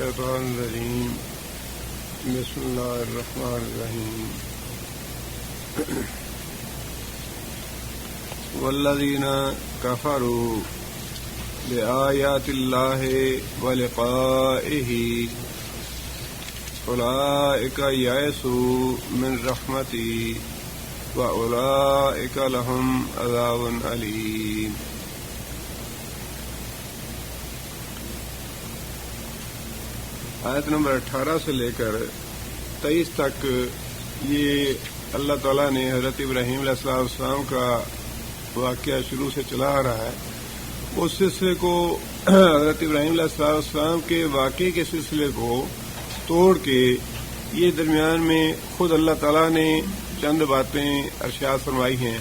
الشيطان الرجيم بسم الله الرحمن الرحيم والذين كفروا بآيات الله ولقائه أولئك يئسوا من رحمتي وأولئك لهم عذاب أليم. آیت نمبر 18 سے لے کر 23 تک یہ اللہ تعالیٰ نے حضرت ابراہیم علیہ السلام کا واقعہ شروع سے چلا آ رہا ہے. اس سلسلے کو حضرت ابراہیم علیہ السلام کے واقعے کے سلسلے کو توڑ کے یہ درمیان میں خود اللہ تعالیٰ نے چند باتیں ارشاد فرمائی ہیں.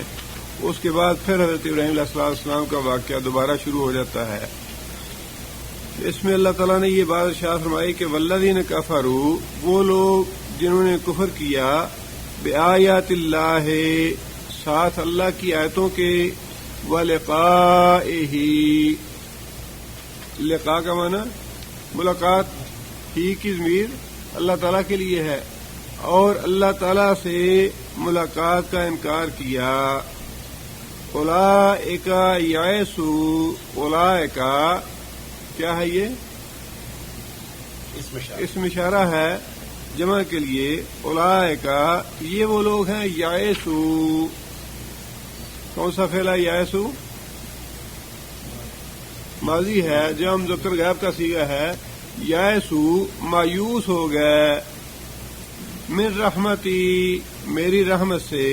اس کے بعد پھر حضرت ابراہیم علیہ السلام کا واقعہ دوبارہ شروع ہو جاتا ہے. اس میں اللہ تعالیٰ نے یہ بات ارشاد فرمائی کہ والذین کفروا، وہ لوگ جنہوں نے کفر کیا، بآیات اللہ، ساتھ اللہ کی آیتوں کے، ولقائہ، لقاء کا معنی ملاقات، ہی کی ضمیر اللہ تعالیٰ کے لیے ہے، اور اللہ تعالیٰ سے ملاقات کا انکار کیا. اولئک یئسوا، اولئک کیا ہے؟ یہ اسم اشارہ ہے جمع کے لیے. اولئک یہ وہ لوگ ہیں، یئسوا، کون سا فعل ہے؟ یئسوا ماضی ہے، جمع مذکر غائب کا صیغہ ہے. یئسوا مایوس ہو گئے، من رحمتی، میری رحمت سے،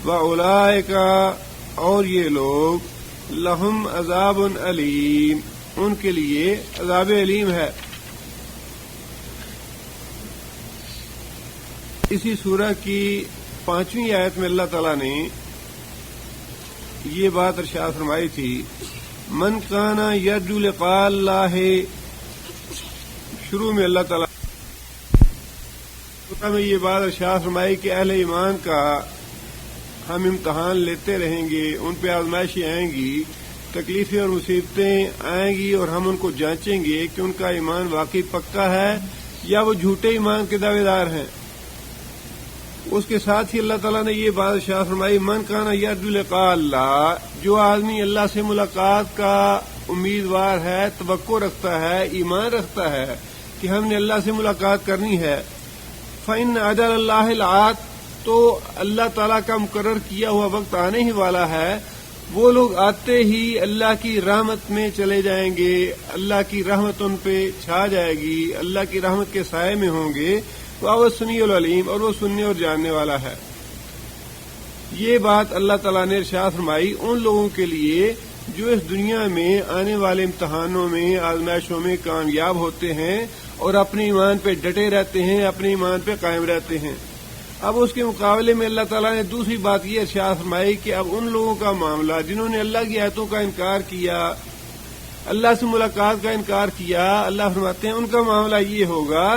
واولئک اور یہ لوگ، لہم عذاب علیم، ان کے لیے عذاب علیم ہے. اسی سورہ کی 5ویں آیت میں اللہ تعالیٰ نے یہ بات ارشاد فرمائی تھی، من کان یرجو لقاء اللہ. شروع میں اللہ تعالیٰ سورہ میں یہ بات ارشاد فرمائی کہ اہل ایمان کا ہم امتحان لیتے رہیں گے، ان پہ آزمائشیں آئیں گی، تکلیفیں اور مصیبتیں آئیں گی، اور ہم ان کو جانچیں گے کہ ان کا ایمان واقعی پکا ہے یا وہ جھوٹے ایمان کے دعوے دار ہیں. اس کے ساتھ ہی اللہ تعالیٰ نے یہ بات ارشاد فرمائی، من کان یرجو لقاء اللہ، جو آدمی اللہ سے ملاقات کا امیدوار ہے، توقع رکھتا ہے، ایمان رکھتا ہے کہ ہم نے اللہ سے ملاقات کرنی ہے، فإن أجل اللہ الآت، تو اللہ تعالیٰ کا مقرر کیا ہوا وقت آنے ہی والا ہے. وہ لوگ آتے ہی اللہ کی رحمت میں چلے جائیں گے، اللہ کی رحمت ان پہ چھا جائے گی، اللہ کی رحمت کے سائے میں ہوں گے. وہ سمیع العلیم، اور وہ سننے اور جاننے والا ہے. یہ بات اللہ تعالیٰ نے ارشاد فرمائی ان لوگوں کے لیے جو اس دنیا میں آنے والے امتحانوں میں، آزمائشوں میں کامیاب ہوتے ہیں اور اپنے ایمان پہ ڈٹے رہتے ہیں، اپنے ایمان پہ قائم رہتے ہیں. اب اس کے مقابلے میں اللہ تعالیٰ نے دوسری بات یہ ارشاد فرمائی کہ اب ان لوگوں کا معاملہ جنہوں نے اللہ کی آیتوں کا انکار کیا، اللہ سے ملاقات کا انکار کیا، اللہ فرماتے ہیں ان کا معاملہ یہ ہوگا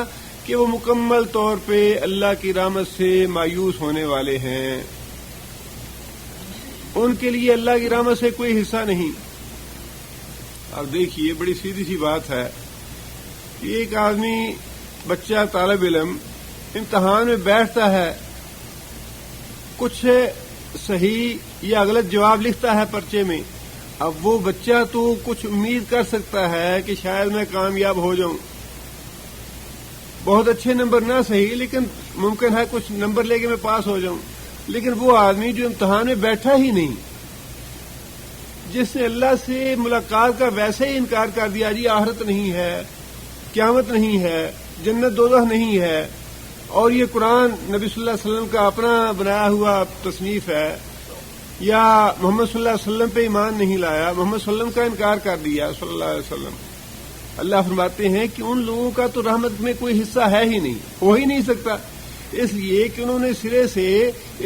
کہ وہ مکمل طور پہ اللہ کی رحمت سے مایوس ہونے والے ہیں. ان کے لیے اللہ کی رحمت سے کوئی حصہ نہیں. اب دیکھیے بڑی سیدھی سی بات ہے، ایک آدمی، بچہ، طالب علم امتحان میں بیٹھتا ہے، کچھ صحیح یا غلط جواب لکھتا ہے پرچے میں. اب وہ بچہ تو کچھ امید کر سکتا ہے کہ شاید میں کامیاب ہو جاؤں، بہت اچھے نمبر نہ صحیح لیکن ممکن ہے کچھ نمبر لے کے میں پاس ہو جاؤں. لیکن وہ آدمی جو امتحان میں بیٹھا ہی نہیں، جس نے اللہ سے ملاقات کا ویسے ہی انکار کر دیا، جی آخرت نہیں ہے، قیامت نہیں ہے، جنت دوزخ نہیں ہے، اور یہ قرآن نبی صلی اللہ علیہ وسلم کا اپنا بنایا ہوا تصنیف ہے، یا محمد صلی اللہ علیہ وسلم پہ ایمان نہیں لایا، محمد صلی اللہ علیہ وسلم کا انکار کر دیا صلی اللہ علیہ وسلم. اللہ فرماتے ہیں کہ ان لوگوں کا تو رحمت میں کوئی حصہ ہے ہی نہیں، ہو ہی نہیں سکتا، اس لیے کہ انہوں نے سرے سے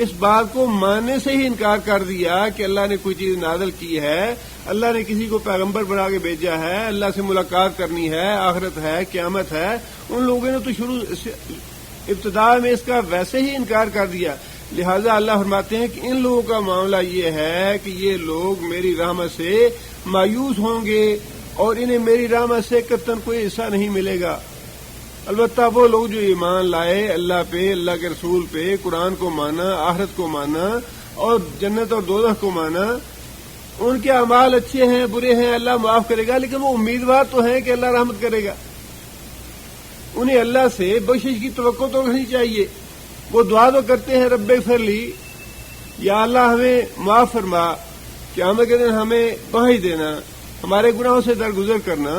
اس بات کو ماننے سے ہی انکار کر دیا کہ اللہ نے کوئی چیز نازل کی ہے، اللہ نے کسی کو پیغمبر بنا کے بھیجا ہے، اللہ سے ملاقات کرنی ہے، آخرت ہے، قیامت ہے. ان لوگوں نے تو ابتدا میں اس کا ویسے ہی انکار کر دیا. لہذا اللہ فرماتے ہیں کہ ان لوگوں کا معاملہ یہ ہے کہ یہ لوگ میری رحمت سے مایوس ہوں گے اور انہیں میری رحمت سے قطعاً کوئی حصہ نہیں ملے گا۔ البتہ وہ لوگ جو ایمان لائے اللہ پہ، اللہ کے رسول پہ، قرآن کو مانا، آخرت کو مانا اور جنت اور دوزخ کو مانا، ان کے اعمال اچھے ہیں برے ہیں اللہ معاف کرے گا، لیکن وہ امیدوار تو ہیں کہ اللہ رحمت کرے گا۔ انہیں اللہ سے بخشش کی توقع تو رکھنی چاہیے۔ وہ دعا تو کرتے ہیں رب اغفر لی، یا اللہ ہمیں معاف فرما، قیامت کے دن ہمیں بخش دینا، ہمارے گناہوں سے درگزر کرنا۔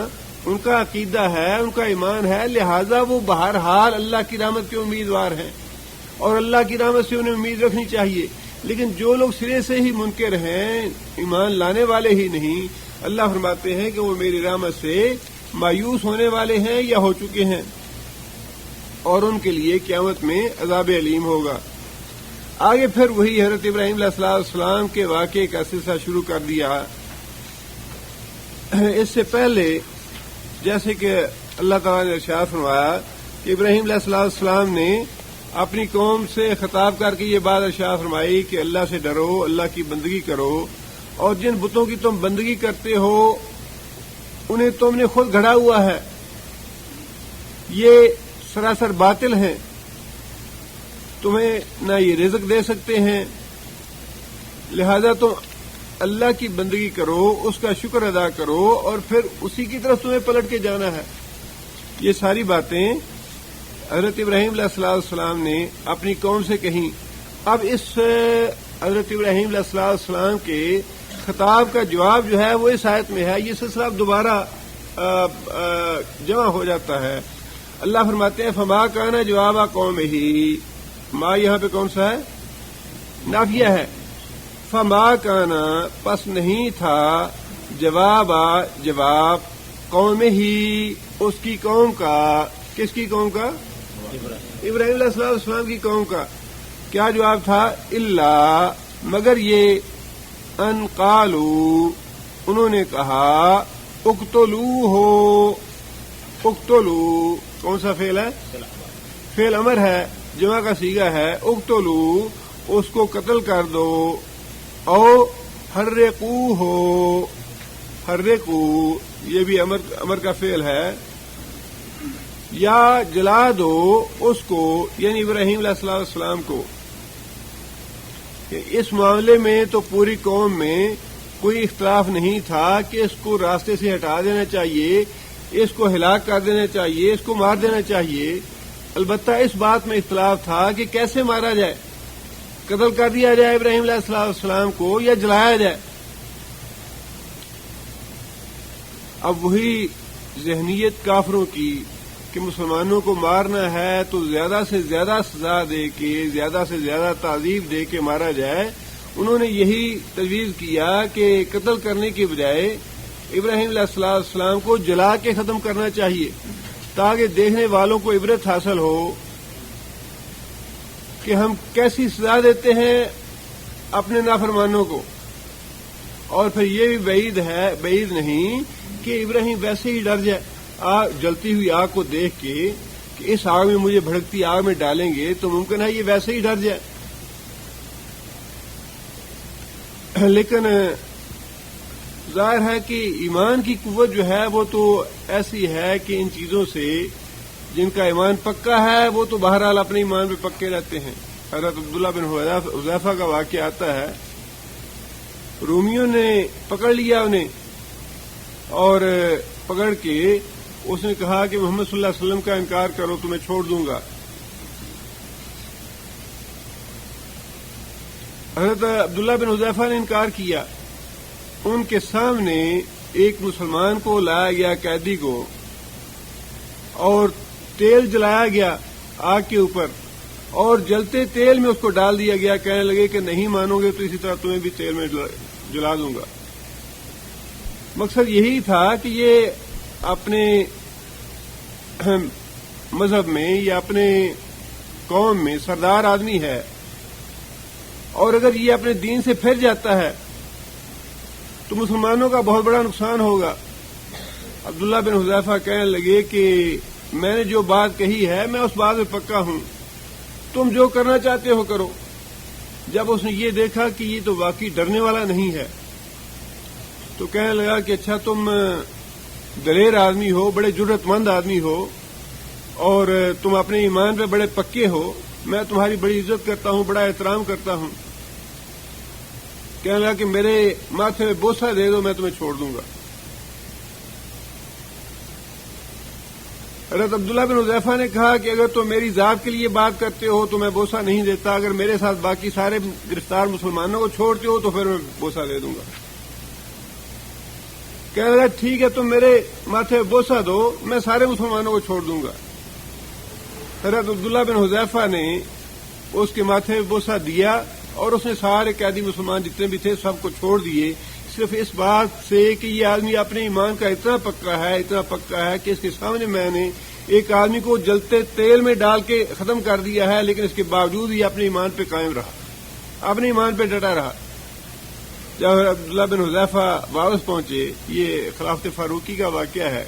ان کا عقیدہ ہے، ان کا ایمان ہے، لہذا وہ بہرحال اللہ کی رحمت کے امیدوار ہیں اور اللہ کی رحمت سے انہیں امید رکھنی چاہیے۔ لیکن جو لوگ سرے سے ہی منکر ہیں، ایمان لانے والے ہی نہیں، اللہ فرماتے ہیں کہ وہ میری رحمت سے مایوس ہونے والے ہیں یا ہو چکے ہیں، اور ان کے لیے قیامت میں عذاب علیم ہوگا۔ آگے پھر وہی حضرت ابراہیم علیہ السلام کے واقعے کا سلسلہ شروع کر دیا۔ اس سے پہلے جیسے کہ اللہ تعالیٰ نے ارشاد فرمایا کہ ابراہیم علیہ السلام نے اپنی قوم سے خطاب کر کے یہ بات ارشاد فرمائی کہ اللہ سے ڈرو، اللہ کی بندگی کرو، اور جن بتوں کی تم بندگی کرتے ہو انہیں تم نے خود گھڑا ہوا ہے، یہ سراسر باطل ہیں، تمہیں نہ یہ رزق دے سکتے ہیں، لہذا تم اللہ کی بندگی کرو، اس کا شکر ادا کرو اور پھر اسی کی طرف تمہیں پلٹ کے جانا ہے۔ یہ ساری باتیں حضرت ابراہیم علیہ السلام نے اپنی قوم سے کہیں۔ اب اس حضرت ابراہیم علیہ السلام کے خطاب کا جواب جو ہے وہ اس آیت میں ہے۔ یہ سلسلہ اب دوبارہ جمع ہو جاتا ہے۔ اللہ فرماتے ہیں فما کان جواب قوم ہی، ما یہاں پہ کون سا ہے؟ نافیہ ہے۔ فما کانا پس نہیں تھا، جواب قوم ہی اس کی قوم کا۔ کس کی قوم کا؟ ابراہیم علیہ السلام کی قوم کا۔ کیا جواب تھا؟ الا مگر یہ ان قالوا انہوں نے کہا اقتلوہ ہو۔ اقتلوا کون سا فعل ہے؟ فعل امر ہے، جمع کا صیغہ ہے۔ اقتلوا اس کو قتل کر دو، او حرقوہ ہو، حرقو یہ بھی امر کا فعل ہے، یا جلا دو اس کو، یعنی ابراہیم علیہ السلام کو۔ اس معاملے میں تو پوری قوم میں کوئی اختلاف نہیں تھا کہ اس کو راستے سے ہٹا دینا چاہیے، اس کو ہلاک کر دینا چاہیے، اس کو مار دینا چاہیے۔ البتہ اس بات میں اختلاف تھا کہ کیسے مارا جائے، قتل کر دیا جائے ابراہیم علیہ السلام کو یا جلایا جائے۔ اب وہی ذہنیت کافروں کی کہ مسلمانوں کو مارنا ہے تو زیادہ سے زیادہ سزا دے کے، زیادہ سے زیادہ تعذیب دے کے مارا جائے۔ انہوں نے یہی تجویز کیا کہ قتل کرنے کی بجائے ابراہیم علیہ السلام کو جلا کے ختم کرنا چاہیے، تاکہ دیکھنے والوں کو عبرت حاصل ہو کہ ہم کیسی سزا دیتے ہیں اپنے نافرمانوں کو۔ اور پھر یہ بھی بعید نہیں کہ ابراہیم ویسے ہی ڈر جائے، جلتی ہوئی آگ کو دیکھ کے کہ اس آگ میں مجھے بھڑکتی آگ میں ڈالیں گے تو ممکن ہے یہ ویسے ہی ڈر جائے۔ لیکن ظاہر ہے کہ ایمان کی قوت جو ہے وہ تو ایسی ہے کہ ان چیزوں سے جن کا ایمان پکا ہے وہ تو بہرحال اپنے ایمان پہ پکے رہتے ہیں۔ حضرت عبداللہ بن حذیفہ کا واقعہ آتا ہے، رومیوں نے پکڑ لیا انہیں، اور پکڑ کے اس نے کہا کہ محمد صلی اللہ علیہ وسلم کا انکار کرو تو میں چھوڑ دوں گا۔ حضرت عبداللہ بن حذیفہ نے انکار کیا۔ ان کے سامنے ایک مسلمان کو لایا گیا، قیدی کو، اور تیل جلایا گیا آگ کے اوپر، اور جلتے تیل میں اس کو ڈال دیا گیا، کہنے لگے کہ نہیں مانو گے تو اسی طرح تمہیں بھی تیل میں جلا دوں گا۔ مقصد یہی تھا کہ یہ اپنے مذہب میں یا اپنے قوم میں سردار آدمی ہے، اور اگر یہ اپنے دین سے پھر جاتا ہے تو مسلمانوں کا بہت بڑا نقصان ہوگا۔ عبداللہ بن حذیفہ کہنے لگے کہ میں نے جو بات کہی ہے میں اس بات میں پکا ہوں، تم جو کرنا چاہتے ہو کرو۔ جب اس نے یہ دیکھا کہ یہ تو واقعی ڈرنے والا نہیں ہے تو کہنے لگا کہ اچھا تم دلیر آدمی ہو، بڑے جرت مند آدمی ہو، اور تم اپنے ایمان پہ بڑے پکے ہو، میں تمہاری بڑی عزت کرتا ہوں، بڑا احترام کرتا ہوں. کہنے لگا کہ میرے ماتھے میں بوسہ دے دو، میں تمہیں چھوڑ دوں گا. حضرت عبداللہ بن حذیفہ نے کہا کہ اگر تم میری ذات کے لیے بات کرتے ہو تو میں بوسہ نہیں دیتا، اگر میرے ساتھ باقی سارے گرفتار مسلمانوں کو چھوڑتے ہو تو پھر میں بوسہ دے دوں گا. کہنے لگا ٹھیک ہے، تم میرے ماتھے میں بوسہ دو، میں سارے مسلمانوں کو چھوڑ دوں گا. حضرت عبداللہ بن حذیفہ نے اس کے ماتھے میں بوسہ دیا اور اس نے سارے قیدی مسلمان جتنے بھی تھے سب کو چھوڑ دیے، صرف اس بات سے کہ یہ آدمی اپنے ایمان کا اتنا پکا ہے کہ اس کے سامنے میں نے ایک آدمی کو جلتے تیل میں ڈال کے ختم کر دیا ہے، لیکن اس کے باوجود یہ اپنے ایمان پہ قائم رہا، اپنے ایمان پہ ڈٹا رہا. جب عبداللہ بن حذیفہ واپس پہنچے، یہ خلافت فاروقی کا واقعہ ہے،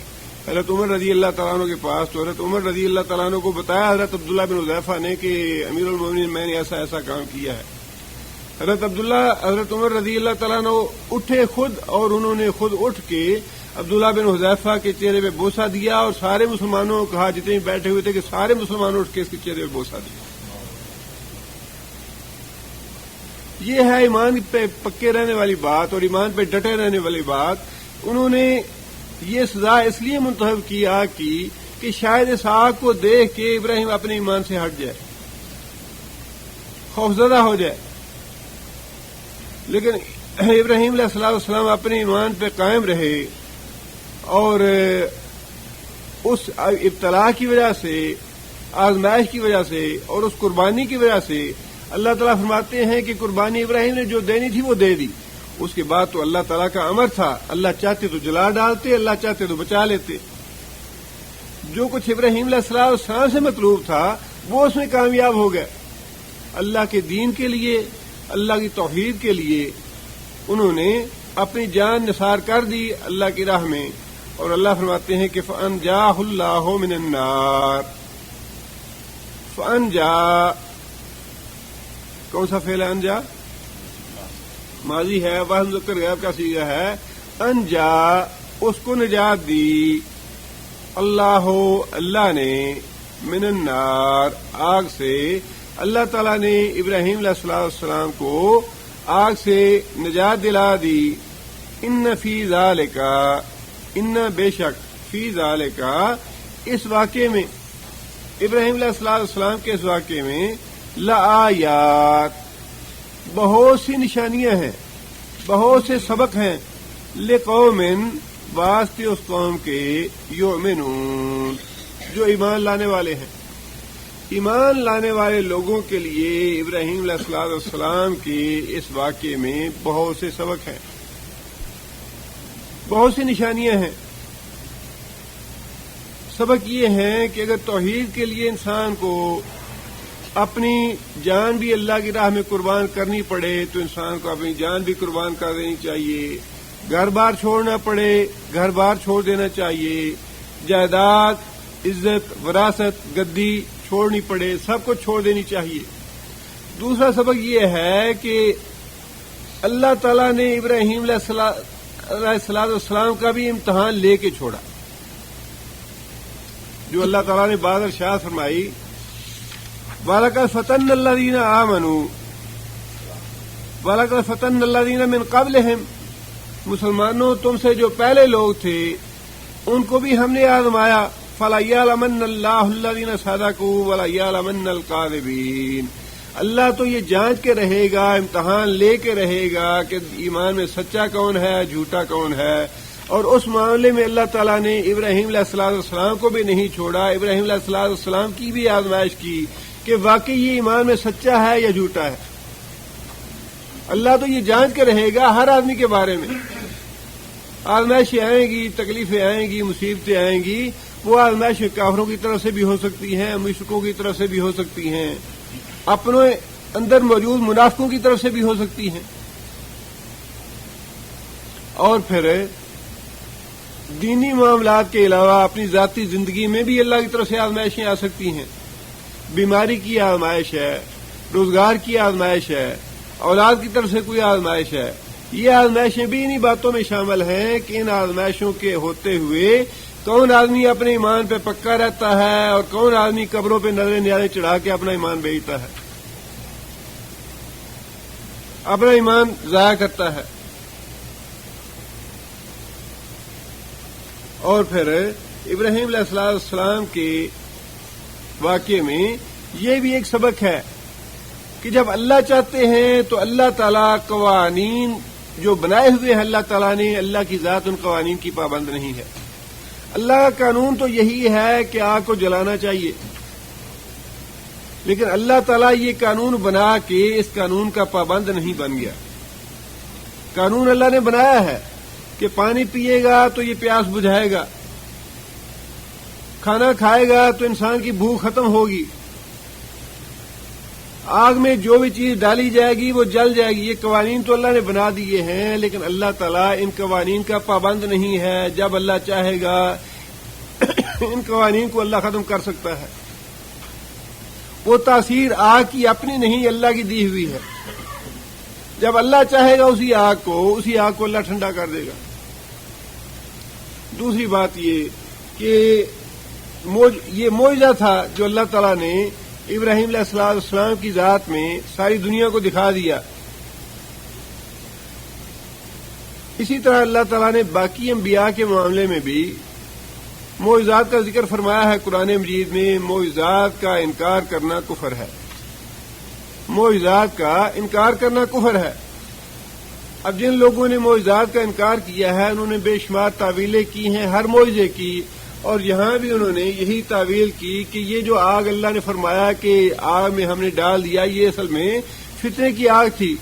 حضرت عمر رضی اللہ تعالیٰ عنہ کے پاس، تو حضرت عمر رضی اللہ تعالیٰ عنہ کو بتایا حضرت عبداللہ بن حذیفہ نے کہ امیر المومنین میں نے ایسا کام کیا ہے. حضرت عمر رضی اللہ تعالیٰ عنہ اٹھے خود، اور انہوں نے خود اٹھ کے عبداللہ بن حذیفہ کے چہرے پہ بوسہ دیا، اور سارے مسلمانوں کو کہا جتنے بیٹھے ہوئے تھے کہ سارے مسلمانوں اٹھ کے اس کے چہرے پہ بوسہ دیا. یہ ہے ایمان پہ پکے رہنے والی بات اور ایمان پہ ڈٹے رہنے والی بات. انہوں نے یہ سزا اس لیے منتخب کیا کہ شاید اس آگ کو دیکھ کے ابراہیم اپنے ایمان سے ہٹ جائے، خوفزدہ ہو جائے، لیکن ابراہیم علیہ السلام اپنے ایمان پہ قائم رہے، اور اس ابتلا کی وجہ سے، آزمائش کی وجہ سے اور اس قربانی کی وجہ سے اللہ تعالیٰ فرماتے ہیں کہ قربانی ابراہیم نے جو دینی تھی وہ دے دی. اس کے بعد تو اللہ تعالیٰ کا امر تھا، اللہ چاہتے تو جلا ڈالتے، اللہ چاہتے تو بچا لیتے. جو کچھ ابراہیم علیہ السلام سے مطلوب تھا وہ اس میں کامیاب ہو گئے. اللہ کے دین کے لیے، اللہ کی توحید کے لیے انہوں نے اپنی جان نثار کر دی اللہ کی راہ میں. اور اللہ فرماتے ہیں کہ فَأَنْجَاهُ اللَّهُ مِنَ النَّارِ. فَأَنْجَا کون سا فعل ہے؟ انجا ماضی ہے، واحد مذکر غائب کا صیغہ ہے. انجا اس کو نجات دی، اللہ نے من النار آگ سے، اللہ تعالیٰ نے ابراہیم علیہ السلام کو آگ سے نجات دلا دی. ان فی ذالک، ان بے شک، فی ذالک اس واقعے میں، ابراہیم علیہ السلام کے اس واقعے میں، لآیات بہت سی نشانیاں ہیں، بہت سے سبق ہیں، لقوم واسطے اس قوم کے، یؤمنون جو ایمان لانے والے ہیں. ایمان لانے والے لوگوں کے لیے ابراہیم علیہ السلام کے اس واقعے میں بہت سے سبق ہیں، بہت سی نشانیاں ہیں. سبق یہ ہے کہ اگر توحید کے لیے انسان کو اپنی جان بھی اللہ کی راہ میں قربان کرنی پڑے تو انسان کو اپنی جان بھی قربان کر دینی چاہیے. گھر بار چھوڑنا پڑے، گھر بار چھوڑ دینا چاہیے. جائیداد، عزت، وراثت، گدی چھوڑنی پڑے، سب کو چھوڑ دینی چاہیے. دوسرا سبق یہ ہے کہ اللہ تعالیٰ نے ابراہیم علیہ السلام کا بھی امتحان لے کے چھوڑا. جو اللہ تعالیٰ نے بعد ارشاد فرمائی، وَلَقَدْ فَتَنَّا الَّذِينَ آمَنُوا وَلَقَدْ فَتَنَّا الَّذِينَ مِن قَبْلِهِمْ، مسلمانوں تم سے جو پہلے لوگ تھے ان کو بھی ہم نے آزمایا. فَلَيَعْلَمَنَّ اللَّهُ الَّذِينَ صَدَقُوا وَلَيَعْلَمَنَّ الْكَاذِبِينَ. اللہ تو یہ جانچ کے رہے گا، امتحان لے کے رہے گا کہ ایمان میں سچا کون ہے، جھوٹا کون ہے. اور اس معاملے میں اللہ تعالیٰ نے ابراہیم علیہ السلام کو بھی نہیں چھوڑا، ابراہیم علیہ السلام کی بھی آزمائش کی کہ واقعی یہ ایمان میں سچا ہے یا جھوٹا ہے. اللہ تو یہ جانچ کے رہے گا ہر آدمی کے بارے میں. آزمائشیں آئیں گی، تکلیفیں آئیں گی، مصیبتیں آئیں گی. وہ آزمائشیں کافروں کی طرف سے بھی ہو سکتی ہیں، مشرکوں کی طرف سے بھی ہو سکتی ہیں، اپنے اندر موجود منافقوں کی طرف سے بھی ہو سکتی ہیں. اور پھر دینی معاملات کے علاوہ اپنی ذاتی زندگی میں بھی اللہ کی طرف سے آزمائشیں آ سکتی ہیں. بیماری کی آزمائش ہے، روزگار کی آزمائش ہے، اولاد کی طرف سے کوئی آزمائش ہے، یہ آزمائشیں بھی انہی باتوں میں شامل ہیں کہ ان آزمائشوں کے ہوتے ہوئے کون آدمی اپنے ایمان پہ پکا رہتا ہے اور کون آدمی قبروں پہ نظریں نیازیں چڑھا کے اپنا ایمان بیچتا ہے، اپنا ایمان ضائع کرتا ہے۔ اور پھر ابراہیم علیہ السلام کے واقعے میں یہ بھی ایک سبق ہے کہ جب اللہ چاہتے ہیں تو اللہ تعالیٰ قوانین جو بنائے ہوئے ہیں اللہ تعالیٰ نے، اللہ کی ذات ان قوانین کی پابند نہیں ہے۔ اللہ کا قانون تو یہی ہے کہ آگ کو جلانا چاہیے، لیکن اللہ تعالیٰ یہ قانون بنا کے اس قانون کا پابند نہیں بن گیا۔ قانون اللہ نے بنایا ہے کہ پانی پیے گا تو یہ پیاس بجھائے گا، کھانا کھائے گا تو انسان کی بھوک ختم ہوگی، آگ میں جو بھی چیز ڈالی جائے گی وہ جل جائے گی۔ یہ قوانین تو اللہ نے بنا دیے ہیں، لیکن اللہ تعالیٰ ان قوانین کا پابند نہیں ہے۔ جب اللہ چاہے گا ان قوانین کو اللہ ختم کر سکتا ہے۔ وہ تاثیر آگ کی اپنی نہیں، اللہ کی دی ہوئی ہے۔ جب اللہ چاہے گا اسی آگ کو اللہ ٹھنڈا کر دے گا۔ دوسری بات یہ کہ یہ معجزہ تھا جو اللہ تعالیٰ نے ابراہیم علیہ السلام کی ذات میں ساری دنیا کو دکھا دیا۔ اسی طرح اللہ تعالیٰ نے باقی انبیاء کے معاملے میں بھی معجزات کا ذکر فرمایا ہے قرآن مجید میں۔ معجزات کا انکار کرنا کفر ہے، معجزات کا انکار کرنا کفر ہے۔ اب جن لوگوں نے معجزات کا انکار کیا ہے انہوں نے بے شمار تعویلیں کی ہیں ہر معجزے کی، اور یہاں بھی انہوں نے یہی تعویل کی کہ یہ جو آگ اللہ نے فرمایا کہ آگ میں ہم نے ڈال دیا، یہ اصل میں فتنے کی آگ تھی۔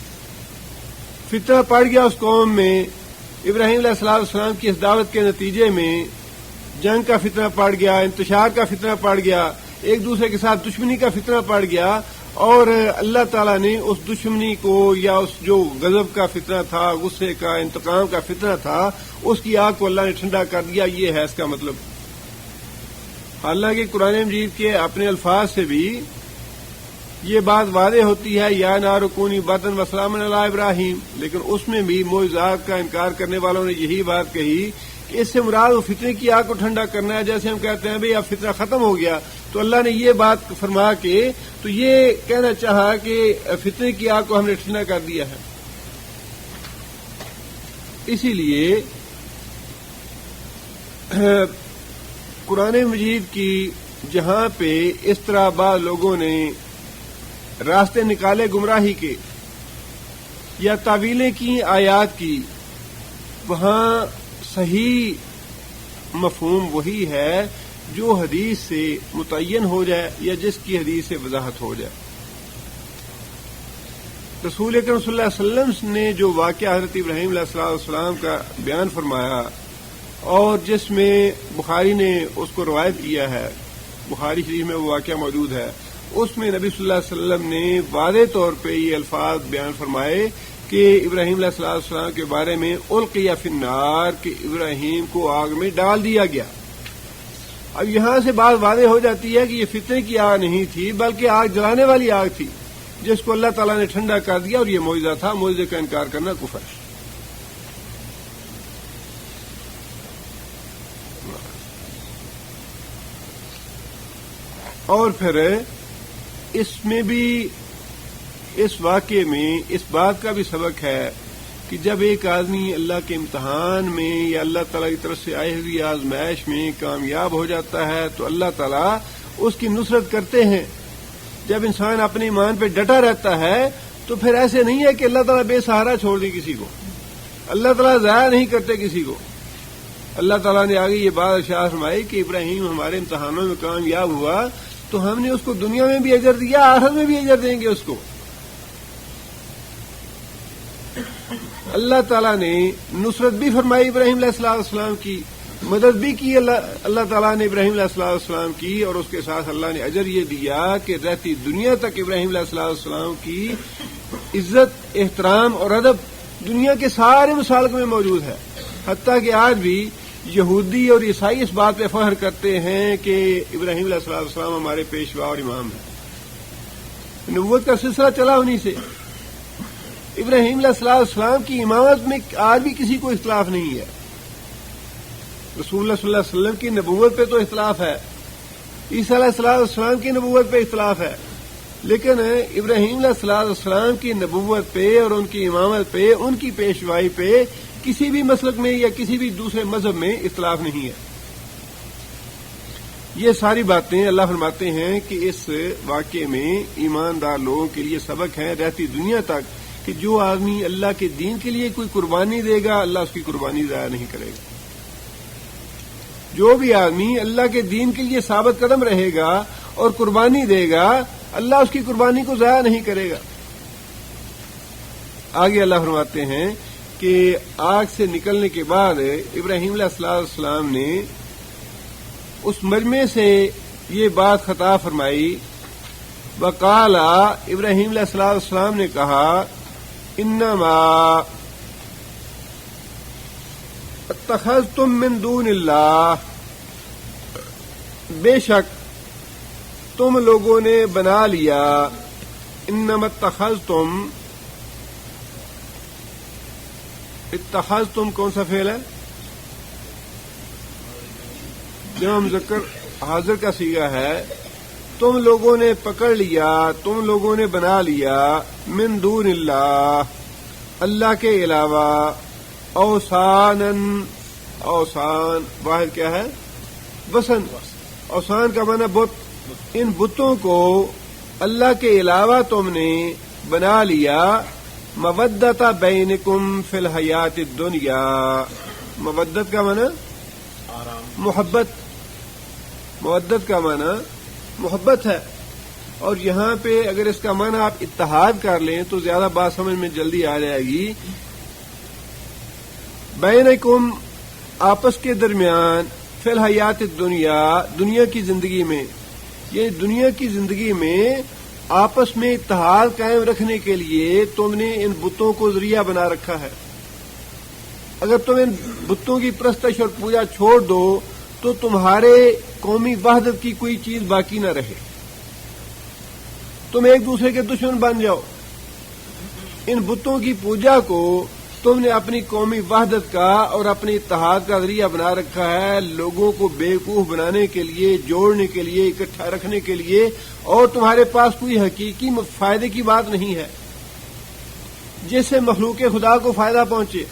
فتنہ پڑ گیا اس قوم میں، ابراہیم علیہ السلام کی اس دعوت کے نتیجے میں جنگ کا فتنہ پڑ گیا، انتشار کا فتنہ پڑ گیا، ایک دوسرے کے ساتھ دشمنی کا فتنہ پڑ گیا، اور اللہ تعالیٰ نے اس دشمنی کو یا اس جو غضب کا فتنہ تھا، غصے کا، انتقام کا فتنہ تھا، اس کی آگ کو اللہ نے ٹھنڈا کر دیا۔ یہ ہے اس کا مطلب۔ حالانکہ قرآن مجید کے اپنے الفاظ سے بھی یہ بات واضح ہوتی ہے، یا نار کونی بردن وسلاما علی ابراہیم، لیکن اس میں بھی معجزات کا انکار کرنے والوں نے یہی بات کہی کہ اس سے مراد وہ فتنے کی آگ کو ٹھنڈا کرنا ہے۔ جیسے ہم کہتے ہیں بھئی اب فتنہ ختم ہو گیا، تو اللہ نے یہ بات فرما کے تو یہ کہنا چاہا کہ فتنے کی آگ کو ہم نے ٹھنڈا کر دیا ہے۔ اسی لیے قرآن مجید کی جہاں پہ اس طرح بعض لوگوں نے راستے نکالے گمراہی کے یا تعویلیں کی آیات کی، وہاں صحیح مفہوم وہی ہے جو حدیث سے متعین ہو جائے یا جس کی حدیث سے وضاحت ہو جائے۔ رسول اکرم صلی اللہ علیہ وسلم نے جو واقعہ حضرت ابراہیم علیہ السلام کا بیان فرمایا اور جس میں بخاری نے اس کو روایت کیا ہے، بخاری شریف میں وہ واقعہ موجود ہے، اس میں نبی صلی اللہ علیہ وسلم نے واضح طور پہ یہ الفاظ بیان فرمائے کہ ابراہیم علیہ السلام کے بارے میں القی فی النار، کہ ابراہیم کو آگ میں ڈال دیا گیا۔ اب یہاں سے بات واضح ہو جاتی ہے کہ یہ فتنے کی آگ نہیں تھی بلکہ آگ جلانے والی آگ تھی جس کو اللہ تعالیٰ نے ٹھنڈا کر دیا، اور یہ معجزہ تھا۔ معجزے کا انکار کرنا کفر ہے۔ اور پھر اس میں بھی اس واقعے میں اس بات کا بھی سبق ہے کہ جب ایک آدمی اللہ کے امتحان میں یا اللہ تعالیٰ کی طرف سے آئی ہوئی آزمائش میں کامیاب ہو جاتا ہے تو اللہ تعالیٰ اس کی نصرت کرتے ہیں۔ جب انسان اپنے ایمان پہ ڈٹا رہتا ہے تو پھر ایسے نہیں ہے کہ اللہ تعالیٰ بے سہارا چھوڑ دے کسی کو، اللہ تعالیٰ ضائع نہیں کرتے کسی کو۔ اللہ تعالیٰ نے آگے یہ بات ارشاد فرمائی کہ ابراہیم ہمارے امتحانوں میں کامیاب ہوا تو ہم نے اس کو دنیا میں بھی اجر دیا، آخرت میں بھی اجر دیں گے اس کو۔ اللہ تعالیٰ نے نصرت بھی فرمائی ابراہیم علیہ السلام کی، مدد بھی کی اللہ تعالیٰ نے ابراہیم علیہ السلام کی، اور اس کے ساتھ اللہ نے اجر یہ دیا کہ رہتی دنیا تک ابراہیم علیہ السلام کی عزت، احترام اور ادب دنیا کے سارے مسالک میں موجود ہے۔ حتیٰ کہ آج بھی یہودی اور عیسائی اس بات پہ فخر کرتے ہیں کہ ابراہیم علیہ السلام ہمارے پیشوا اور امام ہیں۔ نبوت کا سلسلہ چلا انہی سے۔ ابراہیم علیہ السلام کی امامت میں آج بھی کسی کو اختلاف نہیں ہے. رسول اللہ صلی اللہ علیہ وسلم کی نبوت پہ تو اختلاف ہے, عیسیٰ علیہ السلام کی نبوت پہ اختلاف ہے, لیکن ابراہیم علیہ السلام کی نبوت پہ اور ان کی امامت پہ, ان کی پیشوائی پہ کسی بھی مسلک میں یا کسی بھی دوسرے مذہب میں اختلاف نہیں ہے. یہ ساری باتیں اللہ فرماتے ہیں کہ اس واقعے میں ایماندار لوگوں کے لیے سبق ہے رہتی دنیا تک, کہ جو آدمی اللہ کے دین کے لیے کوئی قربانی دے گا اللہ اس کی قربانی ضائع نہیں کرے گا. جو بھی آدمی اللہ کے دین کے لیے ثابت قدم رہے گا اور قربانی دے گا اللہ اس کی قربانی کو ضائع نہیں کرے گا. آگے اللہ فرماتے ہیں کہ آگ سے نکلنے کے بعد ابراہیم علیہ السلام نے اس مجمع سے یہ بات خطاب فرمائی. وقال, ابراہیم علیہ السلام نے کہا, انما اتخذتم من دون اللہ, بے شک تم لوگوں نے بنا لیا. انما اتخذتم کون سا فعل ہے؟ جمع مذکر حاضر کا صیغہ ہے. تم لوگوں نے پکڑ لیا, تم لوگوں نے بنا لیا, من دون اللہ, اللہ کے علاوہ, اوثانن, اوثان واحد کیا ہے؟ وثن. اوثان کا معنی بت. ان بتوں کو اللہ کے علاوہ تم نے بنا لیا. مودت بینکم فی الحیات الدنیا, مودت کا معنی محبت, مودت کا معنی محبت ہے. اور یہاں پہ اگر اس کا معنی آپ اتحاد کر لیں تو زیادہ بات سمجھ میں جلدی آ جائے گی. بینکم آپس کے درمیان, فی الحیات الدنیا, دنیا کی زندگی میں, یہ دنیا کی زندگی میں آپس میں اتحاد قائم رکھنے کے لیے تم نے ان بتوں کو ذریعہ بنا رکھا ہے. اگر تم ان بتوں کی پرستش اور پوجا چھوڑ دو تو تمہارے قومی وحدت کی کوئی چیز باقی نہ رہے, تم ایک دوسرے کے دشمن بن جاؤ. ان بتوں کی پوجا کو تم نے اپنی قومی وحدت کا اور اپنے اتحاد کا ذریعہ بنا رکھا ہے, لوگوں کو بیوقوف بنانے کے لیے, جوڑنے کے لیے, اکٹھا رکھنے کے لیے, اور تمہارے پاس کوئی حقیقی فائدے کی بات نہیں ہے جس سے مخلوق خدا کو فائدہ پہنچے.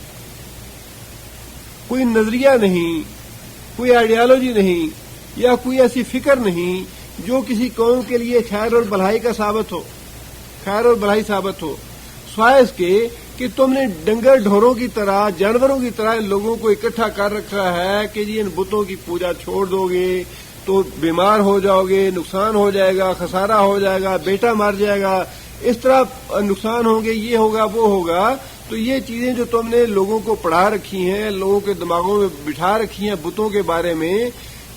کوئی نظریہ نہیں, کوئی آئیڈیالوجی نہیں, یا کوئی ایسی فکر نہیں جو کسی قوم کے لیے خیر اور بھلائی کا ثابت ہو, خیر اور بھلائی ثابت ہو, سوائے اس کے کہ تم نے ڈنگر ڈھوروں کی طرح, جانوروں کی طرح ان لوگوں کو اکٹھا کر رکھا ہے کہ جی ان بتوں کی پوجا چھوڑ دو گے تو بیمار ہو جاؤ گے, نقصان ہو جائے گا, خسارہ ہو جائے گا, بیٹا مر جائے گا, اس طرح نقصان ہوں گے, یہ ہوگا وہ ہوگا. تو یہ چیزیں جو تم نے لوگوں کو پڑھا رکھی ہیں, لوگوں کے دماغوں میں بٹھا رکھی ہیں بتوں کے بارے میں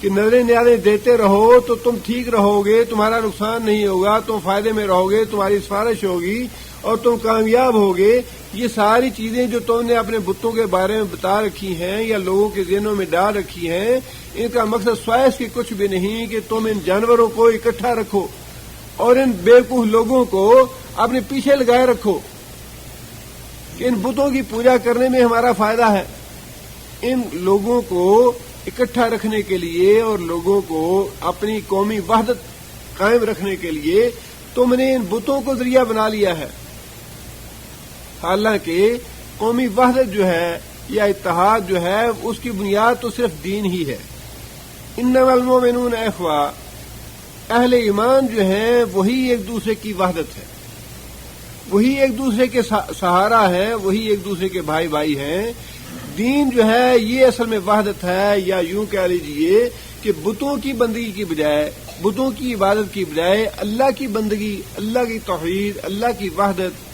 کہ نظریں نیازیں دیتے رہو تو تم ٹھیک رہو گے, تمہارا نقصان نہیں ہوگا, تم فائدے میں رہو گے, تمہاری سفارش ہوگی اور تم کامیاب ہوگے. یہ ساری چیزیں جو تم نے اپنے بتوں کے بارے میں بتا رکھی ہیں یا لوگوں کے ذہنوں میں ڈال رکھی ہیں, ان کا مقصد سوائے اس کے کچھ بھی نہیں کہ تم ان جانوروں کو اکٹھا رکھو اور ان بیوقوف لوگوں کو اپنے پیچھے لگائے رکھو کہ ان بتوں کی پوجا کرنے میں ہمارا فائدہ ہے. ان لوگوں کو اکٹھا رکھنے کے لیے اور لوگوں کو اپنی قومی وحدت قائم رکھنے کے لیے تم نے ان بتوں کو ذریعہ بنا لیا ہے. حالانکہ قومی وحدت جو ہے یا اتحاد جو ہے اس کی بنیاد تو صرف دین ہی ہے. انما المؤمنون اخوہ, اہل ایمان جو ہیں وہی ایک دوسرے کی وحدت ہے, وہی ایک دوسرے کے سہارا ہے, وہی ایک دوسرے کے بھائی بھائی ہیں. دین جو ہے یہ اصل میں وحدت ہے, یا یوں کہہ لیجیے کہ بتوں کی بندگی کی بجائے, بتوں کی عبادت کی بجائے اللہ کی بندگی, اللہ کی توحید, اللہ کی وحدت,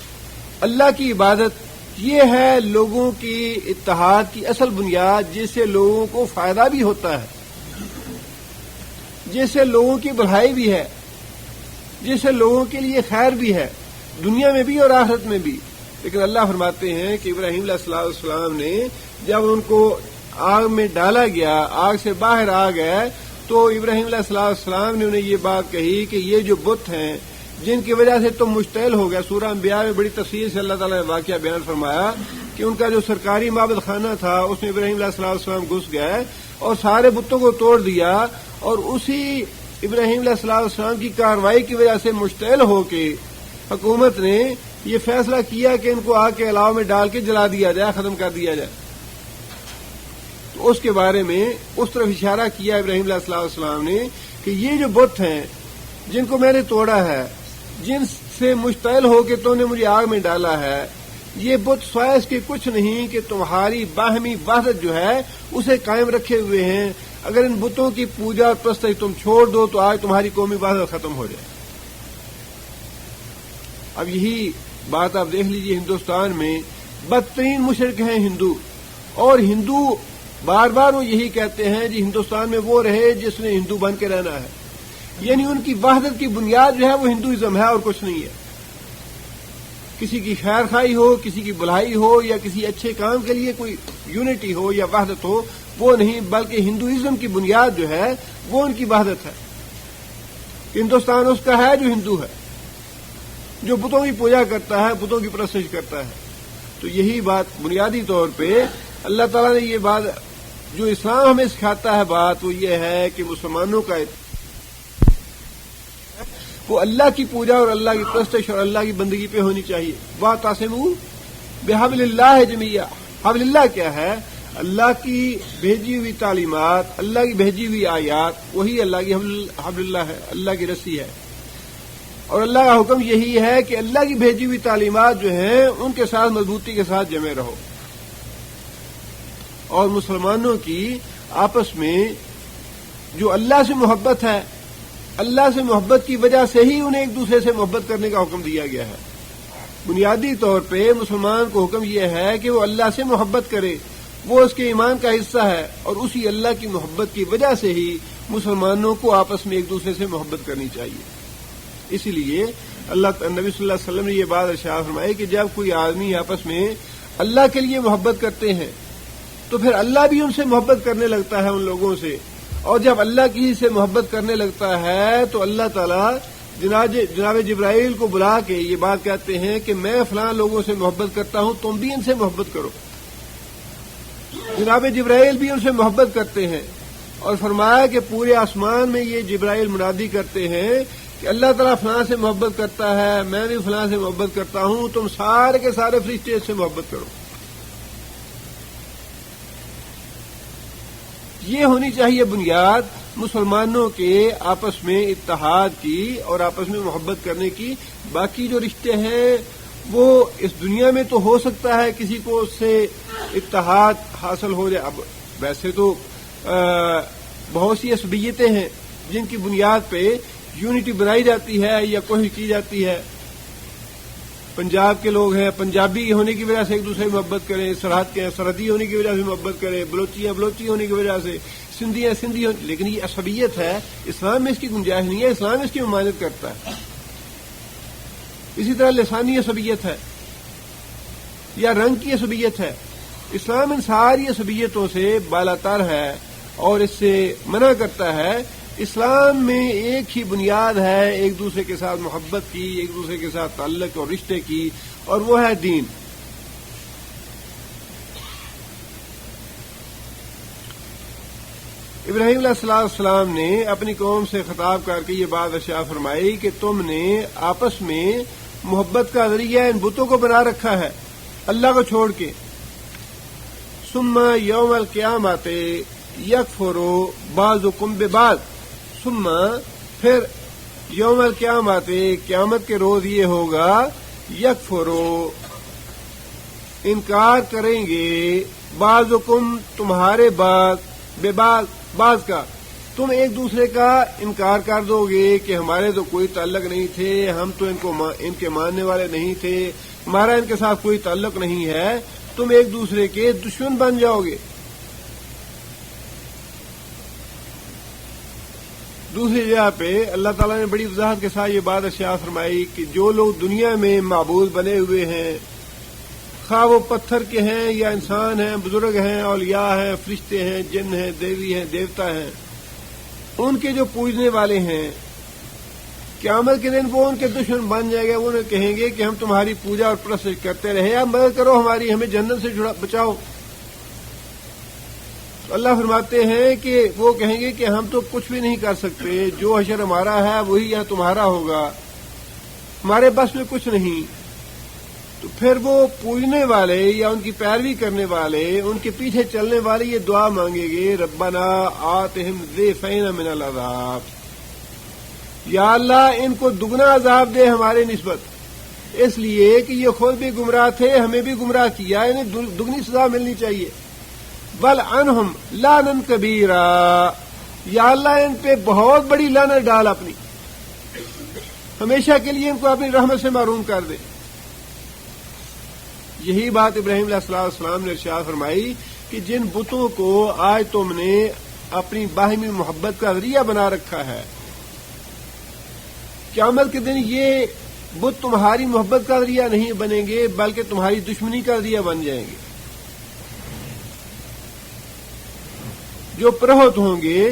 اللہ کی عبادت, یہ ہے لوگوں کی اتحاد کی اصل بنیاد, جس سے لوگوں کو فائدہ بھی ہوتا ہے, جس سے لوگوں کی بھلائی بھی ہے, جس سے لوگوں کے لیے خیر بھی ہے, دنیا میں بھی اور آخرت میں بھی. لیکن اللہ فرماتے ہیں کہ ابراہیم علیہ السلام نے جب ان کو آگ میں ڈالا گیا, آگ سے باہر آ گئے, تو ابراہیم علیہ السلام نے انہیں یہ بات کہی کہ یہ جو بت ہیں جن کی وجہ سے تم مشتعل ہو گئے. سورہ انبیاء میں بڑی تفصیل سے اللہ تعالیٰ نے واقعہ بیان فرمایا کہ ان کا جو سرکاری معبد خانہ تھا اس میں ابراہیم علیہ السلام گھس گئے اور سارے بتوں کو توڑ دیا، اور اسی ابراہیم علیہ السلام کی کارروائی کی وجہ سے مشتعل ہو کے حکومت نے یہ فیصلہ کیا کہ ان کو آگ کے علاوہ میں ڈال کے جلا دیا جائے، ختم کر دیا جائے. تو اس کے بارے میں اس طرف اشارہ کیا ابراہیم علیہ السلام نے کہ یہ جو بت ہیں جن کو میں نے توڑا ہے، جن سے مشتعل ہو کے تو نے مجھے آگ میں ڈالا ہے، یہ بت سوائے اس کے کچھ نہیں کہ تمہاری باہمی وحدت جو ہے اسے قائم رکھے ہوئے ہیں. اگر ان بتوں کی پوجا اور پرستش تم چھوڑ دو تو آج تمہاری قومی وحدت ختم ہو جائے. اب یہی بات آپ دیکھ لیجئے، ہندوستان میں بدترین مشرک ہیں ہندو، اور ہندو بار بار وہ یہی کہتے ہیں جی ہندوستان میں وہ رہے جس نے ہندو بن کے رہنا ہے. یعنی ان کی وحدت کی بنیاد جو ہے وہ ہندوازم ہے اور کچھ نہیں ہے. کسی کی خیر خواہی ہو، کسی کی بھلائی ہو، یا کسی اچھے کام کے لیے کوئی یونٹی ہو یا وحدت ہو، وہ نہیں، بلکہ ہندوازم کی بنیاد جو ہے وہ ان کی وحدت ہے. ہندوستان اس کا ہے جو ہندو ہے، جو بتوں کی پوجا کرتا ہے، بتوں کی پرستش کرتا ہے. تو یہی بات بنیادی طور پہ اللہ تعالیٰ نے یہ بات جو اسلام ہمیں سکھاتا ہے بات وہ یہ ہے کہ مسلمانوں کا وہ اللہ کی پوجا اور اللہ کی پرستش اور اللہ کی بندگی پہ ہونی چاہیے. وَاعْتَصِمُوا بِحَبْلِ اللَّهِ جَمِيعًا. حبل اللہ کیا ہے؟ اللہ کی بھیجی ہوئی تعلیمات، اللہ کی بھیجی ہوئی آیات، وہی اللہ کی حبل اللہ ہے، اللہ کی رسی ہے. اور اللہ کا حکم یہی ہے کہ اللہ کی بھیجی ہوئی تعلیمات جو ہیں ان کے ساتھ مضبوطی کے ساتھ جمے رہو. اور مسلمانوں کی آپس میں جو اللہ سے محبت ہے، اللہ سے محبت کی وجہ سے ہی انہیں ایک دوسرے سے محبت کرنے کا حکم دیا گیا ہے. بنیادی طور پہ مسلمان کو حکم یہ ہے کہ وہ اللہ سے محبت کرے، وہ اس کے ایمان کا حصہ ہے، اور اسی اللہ کی محبت کی وجہ سے ہی مسلمانوں کو آپس میں ایک دوسرے سے محبت کرنی چاہیے. اسی لیے نبی صلی اللہ علیہ وسلم نے یہ بات ارشاد فرمائی کہ جب کوئی آدمی آپس میں اللہ کے لیے محبت کرتے ہیں تو پھر اللہ بھی ان سے محبت کرنے لگتا ہے ان لوگوں سے، اور جب اللہ کی سے محبت کرنے لگتا ہے تو اللہ تعالیٰ جناب جبرائیل کو بلا کے یہ بات کہتے ہیں کہ میں فلاں لوگوں سے محبت کرتا ہوں، تم بھی ان سے محبت کرو. جناب جبرائیل بھی ان سے محبت کرتے ہیں، اور فرمایا کہ پورے آسمان میں یہ جبرائیل منادی کرتے ہیں کہ اللہ تعالیٰ فلاں سے محبت کرتا ہے، میں بھی فلاں سے محبت کرتا ہوں، تم سارے کے سارے فرشتے اس سے محبت کرو. یہ ہونی چاہیے بنیاد مسلمانوں کے آپس میں اتحاد کی اور آپس میں محبت کرنے کی. باقی جو رشتے ہیں وہ اس دنیا میں تو ہو سکتا ہے کسی کو اس سے اتحاد حاصل ہو جائے. اب ویسے تو بہت سی عصبیتیں ہیں جن کی بنیاد پہ یونٹی بنائی جاتی ہے یا کوشش کی جاتی ہے. پنجاب کے لوگ ہیں، پنجابی ہونے کی وجہ سے ایک دوسرے سے محبت کریں، سرحد کے ہیں سرحدی ہونے کی وجہ سے محبت کریں، بلوچی ہونے کی وجہ سے، سندھی، لیکن یہ عصبیت ہے. اسلام میں اس کی گنجائش نہیں ہے، اسلام اس کی ممانعت کرتا ہے. اسی طرح لسانی عصبیت ہے یا رنگ کی عصبیت ہے. اسلام ان ساری عصبیتوں سے بالاتر ہے اور اس سے منع کرتا ہے. اسلام میں ایک ہی بنیاد ہے ایک دوسرے کے ساتھ محبت کی، ایک دوسرے کے ساتھ تعلق اور رشتے کی، اور وہ ہے دین. ابراہیم علیہ السلام نے اپنی قوم سے خطاب کر کے یہ بات ارشاد فرمائی کہ تم نے آپس میں محبت کا ذریعہ ان بتوں کو بنا رکھا ہے اللہ کو چھوڑ کے. ثم یوم القیامت یکفر بعضکم ببعض. ثم پھر یوم القیامت قیامت کے روز یہ ہوگا، یکفر انکار کریں گے، بعضکم تمہارے بعض، بعض کا تم ایک دوسرے کا انکار کر دو گے کہ ہمارے تو کوئی تعلق نہیں تھے، ہم تو ان کے ماننے والے نہیں تھے، ہمارا ان کے ساتھ کوئی تعلق نہیں ہے. تم ایک دوسرے کے دشمن بن جاؤ گے. دوسری جگہ پہ اللہ تعالیٰ نے بڑی وضاحت کے ساتھ یہ بات ارشاد فرمائی کہ جو لوگ دنیا میں معبود بنے ہوئے ہیں، خواہ وہ پتھر کے ہیں یا انسان ہیں، بزرگ ہیں، اولیاء ہیں، فرشتے ہیں، جن ہیں، دیوی ہیں، دیوتا ہیں، ان کے جو پوجنے والے ہیں قیامت کے دن وہ ان کے دشمن بن جائے گا. وہ انہیں کہیں گے کہ ہم تمہاری پوجا اور پرستش کرتے رہے, اب مدد کرو ہماری, ہمیں جنت سے بچاؤ. تو اللہ فرماتے ہیں کہ وہ کہیں گے کہ ہم تو کچھ بھی نہیں کر سکتے, جو حشر ہمارا ہے وہی یہاں تمہارا ہوگا, ہمارے بس میں کچھ نہیں. تو پھر وہ پوجنے والے یا ان کی پیروی کرنے والے, ان کے پیچھے چلنے والے یہ دعا مانگیں گے, ربنا آتہم ضعفین من العذاب, یا اللہ ان کو دگنا عذاب دے ہمارے نسبت, اس لیے کہ یہ خود بھی گمراہ تھے, ہمیں بھی گمراہ کیا, انہیں دگنی سزا ملنی چاہیے. وَلْعَنْهُمْ لَعْنًا كَبِيرًا, یا اللہ ان پہ بہت بڑی لعنت ڈال اپنی, ہمیشہ کے لیے ان کو اپنی رحمت سے محروم کر دے. یہی بات ابراہیم علیہ السلام نے ارشاد فرمائی کہ جن بتوں کو آج تم نے اپنی باہمی محبت کا ذریعہ بنا رکھا ہے, قیامت کے دن یہ بت تمہاری محبت کا ذریعہ نہیں بنیں گے بلکہ تمہاری دشمنی کا ذریعہ بن جائیں گے. جو پروہت ہوں گے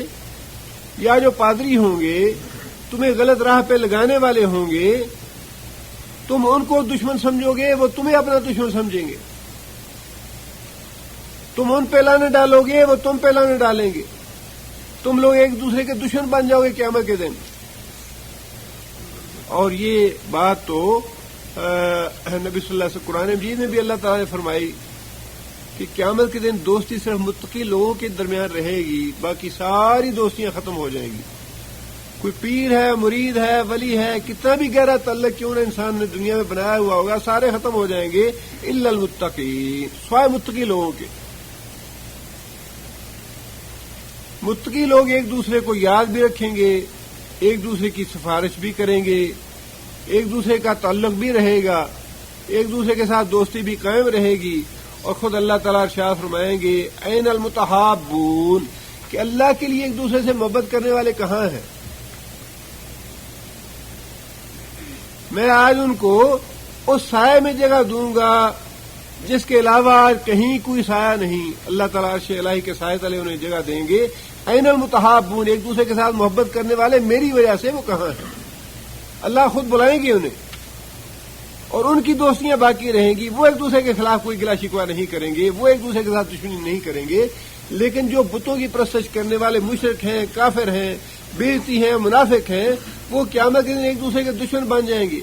یا جو پادری ہوں گے, تمہیں غلط راہ پہ لگانے والے ہوں گے, تم ان کو دشمن سمجھو گے, وہ تمہیں اپنا دشمن سمجھیں گے. تم ان پہ لانے ڈالو گے, وہ تم پہ لانے ڈالیں گے. تم لوگ ایک دوسرے کے دشمن بن جاؤ گے قیامت کے دن. اور یہ بات تو نبی صلی اللہ علیہ وسلم قرآن مجید میں بھی اللہ تعالیٰ نے فرمائی کہ قیامت کے دن دوستی صرف متقی لوگوں کے درمیان رہے گی, باقی ساری دوستیاں ختم ہو جائیں گی. کوئی پیر ہے, مرید ہے, ولی ہے, کتنا بھی گہرا تعلق کیوں نہ انسان نے دنیا میں بنایا ہوا ہوگا, سارے ختم ہو جائیں گے الا المتقین, سوائے متقی لوگوں کے. متقی لوگ ایک دوسرے کو یاد بھی رکھیں گے, ایک دوسرے کی سفارش بھی کریں گے, ایک دوسرے کا تعلق بھی رہے گا, ایک دوسرے کے ساتھ دوستی بھی قائم رہے گی. اور خود اللہ تعالیٰ ارشاد فرمائیں گے این المتحابون, کہ اللہ کے لیے ایک دوسرے سے محبت کرنے والے کہاں ہیں. میں آج ان کو اس سائے میں جگہ دوں گا جس کے علاوہ آج کہیں کوئی سایہ نہیں. اللہ تعالیٰ عرش الہی کے سائے تلے انہیں جگہ دیں گے. این المتحابون, ایک دوسرے کے ساتھ محبت کرنے والے میری وجہ سے وہ کہاں ہیں. اللہ خود بلائیں گے انہیں, اور ان کی دوستیاں باقی رہیں گی. وہ ایک دوسرے کے خلاف کوئی گلا شکوہ نہیں کریں گے, وہ ایک دوسرے کے ساتھ دشمنی نہیں کریں گے. لیکن جو بتوں کی پرستش کرنے والے مشرک ہیں, کافر ہیں, بےعزتی ہیں, منافق ہیں, وہ قیامت کے دن ایک دوسرے کے دشمن بن جائیں گے,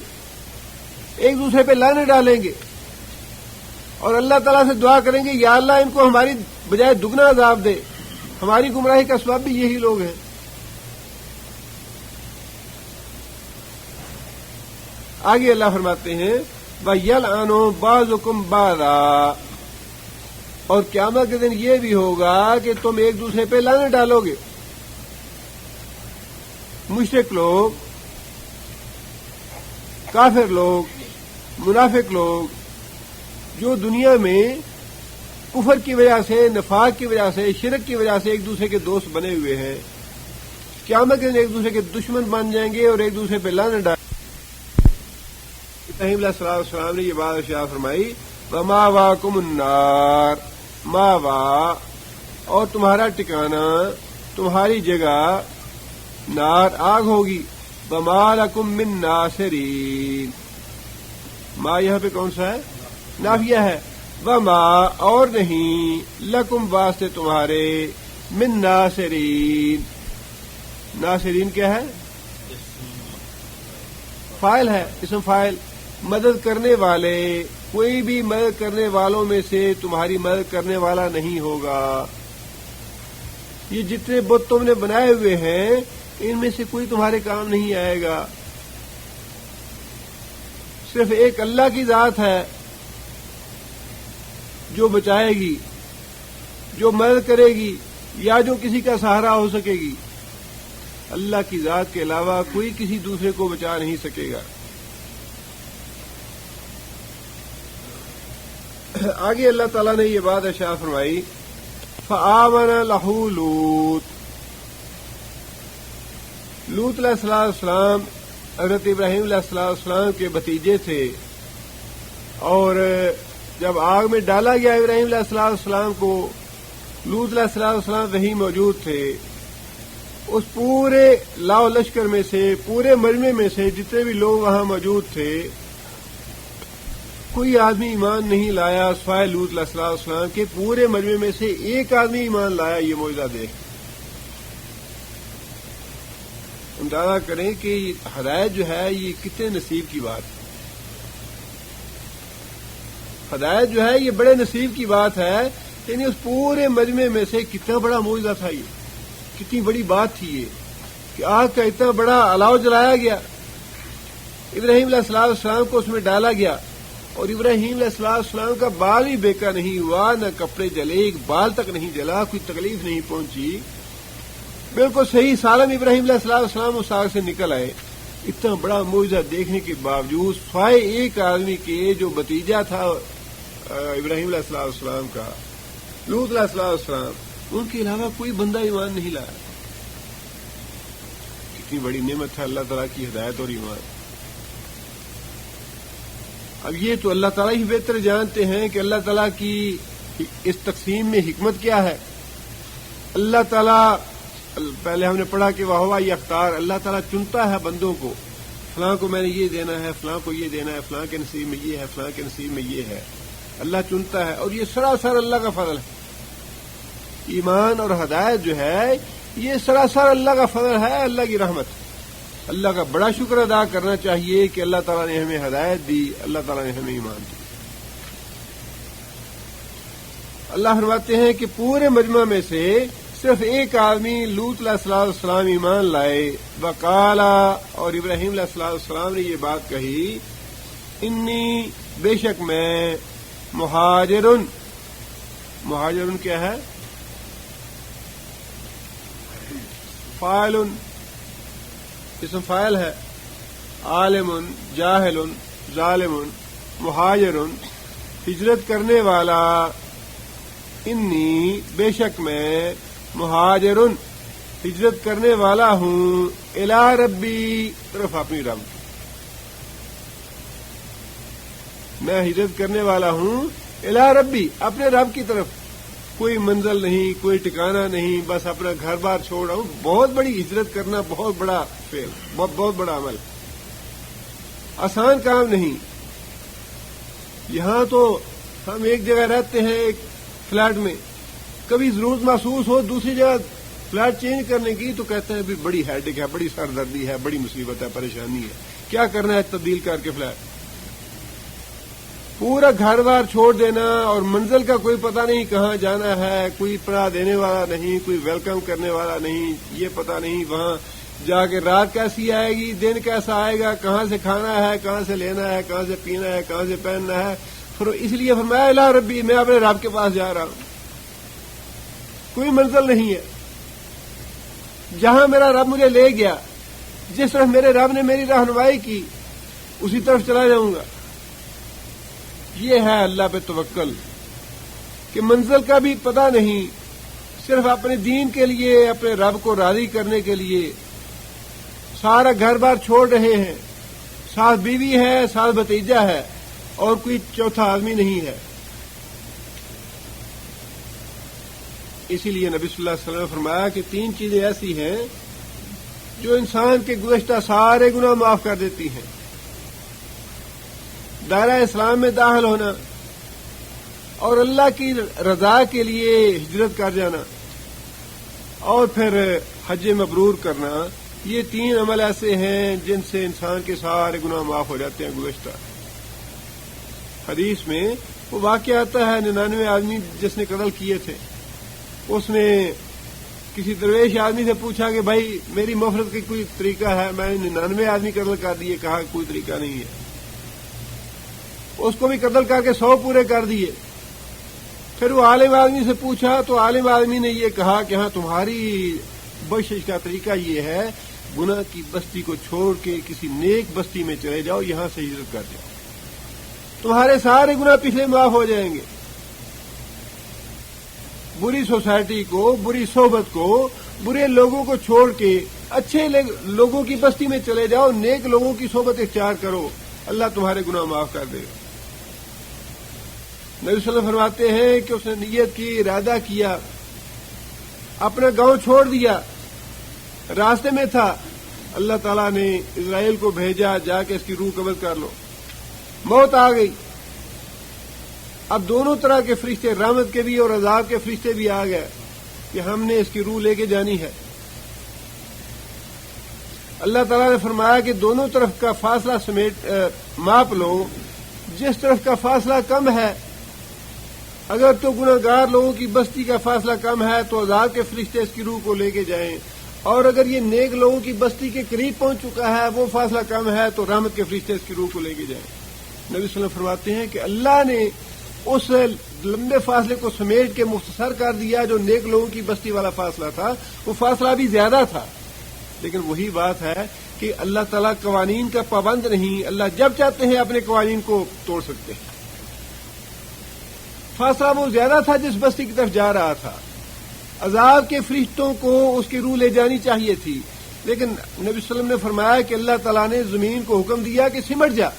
ایک دوسرے پہ لانے ڈالیں گے, اور اللہ تعالیٰ سے دعا کریں گے یا اللہ ان کو ہماری بجائے دگنا عذاب دے. ہماری گمراہی کا سبب بھی یہی لوگ ہیں. آگے اللہ فرماتے ہیں وَيَلْعَنُ بَعْضُكُمْ بَعْضًا, اور قیامت کے دن یہ بھی ہوگا کہ تم ایک دوسرے پہ لانے ڈالو گے. مشرک لوگ, کافر لوگ, منافق لوگ, جو دنیا میں کفر کی وجہ سے, نفاق کی وجہ سے, شرک کی وجہ سے ایک دوسرے کے دوست بنے ہوئے ہیں, قیامت کے دن ایک دوسرے کے دشمن بن جائیں گے اور ایک دوسرے پہ لانے ڈالیں. ابراہیم علیہ السلام نے یہ بات ارشاد فرمائی وَمَأْوَاكُمُ النَّارُ, ماوا, اور تمہارا ٹھکانہ, تمہاری جگہ نار, آگ ہوگی. وَمَا لَكُم مِّن نَاصِرِينَ, ما یہاں پہ کون سا ہے؟ نافیہ ہے. وَمَا, اور نہیں, لَكُم واسطے تمہارے, مِن نَاصِرِينَ, ناصرین کیا ہے؟ فاعل ہے, اسم فاعل, مدد کرنے والے. کوئی بھی مدد کرنے والوں میں سے تمہاری مدد کرنے والا نہیں ہوگا. یہ جتنے بت تم نے بنائے ہوئے ہیں ان میں سے کوئی تمہارے کام نہیں آئے گا. صرف ایک اللہ کی ذات ہے جو بچائے گی, جو مدد کرے گی, یا جو کسی کا سہارا ہو سکے گی. اللہ کی ذات کے علاوہ کوئی کسی دوسرے کو بچا نہیں سکے گا. آگے اللہ تعالیٰ نے یہ بات ارشاد فرمائی فآمن لہ لوط, لوط علیہ السلام حضرت ابراہیم علیہ السلام کے بھتیجے تھے, اور جب آگ میں ڈالا گیا ابراہیم علیہ السلام کو, لوط علیہ السلام وہیں موجود تھے. اس پورے لاؤ لشکر میں سے، پورے مجمع میں سے جتنے بھی لوگ وہاں موجود تھے، کوئی آدمی ایمان نہیں لایا سوائے لوط علیہ السلام کے. پورے مجمع میں سے ایک آدمی ایمان لایا یہ معجزہ دیکھ. اندازہ کریں کہ ہدایت جو ہے یہ کتنے نصیب کی بات ہے. ہدایت جو ہے یہ بڑے نصیب کی بات ہے. یعنی اس پورے مجمع میں سے کتنا بڑا معجزہ تھا، یہ کتنی بڑی بات تھی یہ کہ آگ کا اتنا بڑا الاؤ جلایا گیا، ابراہیم علیہ السلام کو اس میں ڈالا گیا، اور ابراہیم علیہ السلام کا بال بھی بیکا نہیں ہوا، نہ کپڑے جلے، ایک بال تک نہیں جلا، کوئی تکلیف نہیں پہنچی، بالکل صحیح سالم ابراہیم علیہ السلام اس آگ سے نکل آئے. اتنا بڑا معجزہ دیکھنے کے باوجود سوائے ایک آدمی کے جو بھتیجا تھا ابراہیم علیہ السلام کا، لوط علیہ السلام، ان کے علاوہ کوئی بندہ ایمان نہیں لایا. کتنی بڑی نعمت ہے اللہ تعالیٰ کی ہدایت اور ایمان. اب یہ تو اللہ تعالیٰ ہی بہتر جانتے ہیں کہ اللہ تعالیٰ کی اس تقسیم میں حکمت کیا ہے. اللہ تعالیٰ، پہلے ہم نے پڑھا کہ واہ یختار، اللہ تعالیٰ چنتا ہے بندوں کو، فلاں کو میں نے یہ دینا ہے، فلاں کو یہ دینا ہے، فلاں کے نصیب میں یہ ہے، فلاں کے نصیب میں یہ ہے. اللہ چنتا ہے، اور یہ سراسر اللہ کا فضل ہے. ایمان اور ہدایت جو ہے یہ سراسر اللہ کا فضل ہے، اللہ کی رحمت. اللہ کا بڑا شکر ادا کرنا چاہیے کہ اللہ تعالیٰ نے ہمیں ہدایت دی، اللہ تعالیٰ نے ہمیں ایمان دی. اللہ فرماتے ہیں کہ پورے مجمع میں سے صرف ایک آدمی لوط علیہ السلام ایمان لائے. وقالا، اور ابراہیم علیہ السلام نے یہ بات کہی، انی، بے شک میں، مہاجرن. مہاجرن کیا ہے؟ فاعل، اسم فاعل ہے. عالم، جاہل، ظالم، مہاجر، ہجرت کرنے والا. انی، بے شک میں، مہاجر، ہجرت کرنے والا ہوں، الی ربی، طرف اپنی رب. میں ہجرت کرنے والا ہوں الی ربی، اپنے رب کی طرف. کوئی منزل نہیں، کوئی ٹھکانہ نہیں، بس اپنا گھر بار چھوڑ رہا ہوں. بہت بڑی ہجرت کرنا بہت بڑا فعل، بہت بڑا عمل، آسان کام نہیں. یہاں تو ہم ایک جگہ رہتے ہیں ایک فلیٹ میں، کبھی ضرورت محسوس ہو دوسری جگہ فلیٹ چینج کرنے کی تو کہتے ہیں بھی بڑی ہیڈک ہے، بڑی سردردی ہے، بڑی مصیبت ہے، پریشانی ہے، کیا کرنا ہے تبدیل کر کے فلیٹ. پورا گھر بار چھوڑ دینا، اور منزل کا کوئی پتہ نہیں کہاں جانا ہے، کوئی پناہ دینے والا نہیں، کوئی ویلکم کرنے والا نہیں، یہ پتہ نہیں وہاں جا کے رات کیسی آئے گی، دن کیسا آئے گا، کہاں سے کھانا ہے، کہاں سے لینا ہے، کہاں سے پینا ہے، کہاں سے پہننا ہے. اس لیے فرمایا الی ربی، میں اپنے رب کے پاس جا رہا ہوں. کوئی منزل نہیں ہے. جہاں میرا رب مجھے لے گیا، جس طرح میرے رب نے میری رہنمائی کی، اسی طرف چلا جاؤں گا. یہ ہے اللہ پہ توکل کہ منزل کا بھی پتہ نہیں، صرف اپنے دین کے لیے، اپنے رب کو راضی کرنے کے لیے سارا گھر بار چھوڑ رہے ہیں. ساتھ بیوی ہے، ساتھ بھتیجا ہے، اور کوئی چوتھا آدمی نہیں ہے. اسی لیے نبی صلی اللہ علیہ وسلم نے فرمایا کہ 3 چیزیں ایسی ہیں جو انسان کے گزشتہ سارے گناہ معاف کر دیتی ہیں. دائرہ اسلام میں داخل ہونا، اور اللہ کی رضا کے لیے ہجرت کر جانا، اور پھر حج مبرور کرنا. یہ 3 عمل ایسے ہیں جن سے انسان کے سارے گناہ معاف ہو جاتے ہیں گزشتہ. حدیث میں وہ واقعہ آتا ہے 99 آدمی جس نے قتل کیے تھے. اس نے کسی درویش آدمی سے پوچھا کہ بھائی میری مغفرت کی کوئی طریقہ ہے؟ میں نے 99 آدمی قتل کر دیے. کہا کوئی طریقہ نہیں ہے. اس کو بھی قتل کر کے 100 پورے کر دیے. پھر وہ عالم آدمی سے پوچھا تو عالم آدمی نے یہ کہا کہ ہاں تمہاری بخشش کا طریقہ یہ ہے، گناہ کی بستی کو چھوڑ کے کسی نیک بستی میں چلے جاؤ، یہاں سے ہجرت کر جاؤ، تمہارے سارے گناہ پچھلے معاف ہو جائیں گے. بری سوسائٹی کو، بری صحبت کو، برے لوگوں کو چھوڑ کے اچھے لوگوں کی بستی میں چلے جاؤ، نیک لوگوں کی صحبت اختیار کرو، اللہ تمہارے گناہ معاف کر دے گا. نبی صلی اللہ علیہ وسلم فرماتے ہیں کہ اس نے نیت کی، ارادہ کیا، اپنا گاؤں چھوڑ دیا، راستے میں تھا، اللہ تعالیٰ نے اسرائیل کو بھیجا، جا کے اس کی روح قبض کر لو، موت آ گئی۔ اب دونوں طرح کے فرشتے، رحمت کے بھی اور عذاب کے فرشتے بھی آ گئے کہ ہم نے اس کی روح لے کے جانی ہے۔ اللہ تعالیٰ نے فرمایا کہ دونوں طرف کا فاصلہ ماپ لو، جس طرف کا فاصلہ کم ہے، اگر تو گناہ گار لوگوں کی بستی کا فاصلہ کم ہے تو عذاب کے فرشتے اس کی روح کو لے کے جائیں، اور اگر یہ نیک لوگوں کی بستی کے قریب پہنچ چکا ہے، وہ فاصلہ کم ہے، تو رحمت کے فرشتے اس کی روح کو لے کے جائیں۔ نبی صلی اللہ علیہ وسلم فرماتے ہیں کہ اللہ نے اس لمبے فاصلے کو سمیٹ کے مختصر کر دیا جو نیک لوگوں کی بستی والا فاصلہ تھا، وہ فاصلہ بھی زیادہ تھا، لیکن وہی بات ہے کہ اللہ تعالیٰ قوانین کا پابند نہیں، اللہ جب چاہتے ہیں اپنے قوانین کو توڑ سکتے ہیں۔ فاصلہ وہ زیادہ تھا جس بستی کی طرف جا رہا تھا، عذاب کے فرشتوں کو اس کی روح لے جانی چاہیے تھی، لیکن نبی صلی اللہ علیہ وسلم نے فرمایا کہ اللہ تعالیٰ نے زمین کو حکم دیا کہ سمٹ جا۔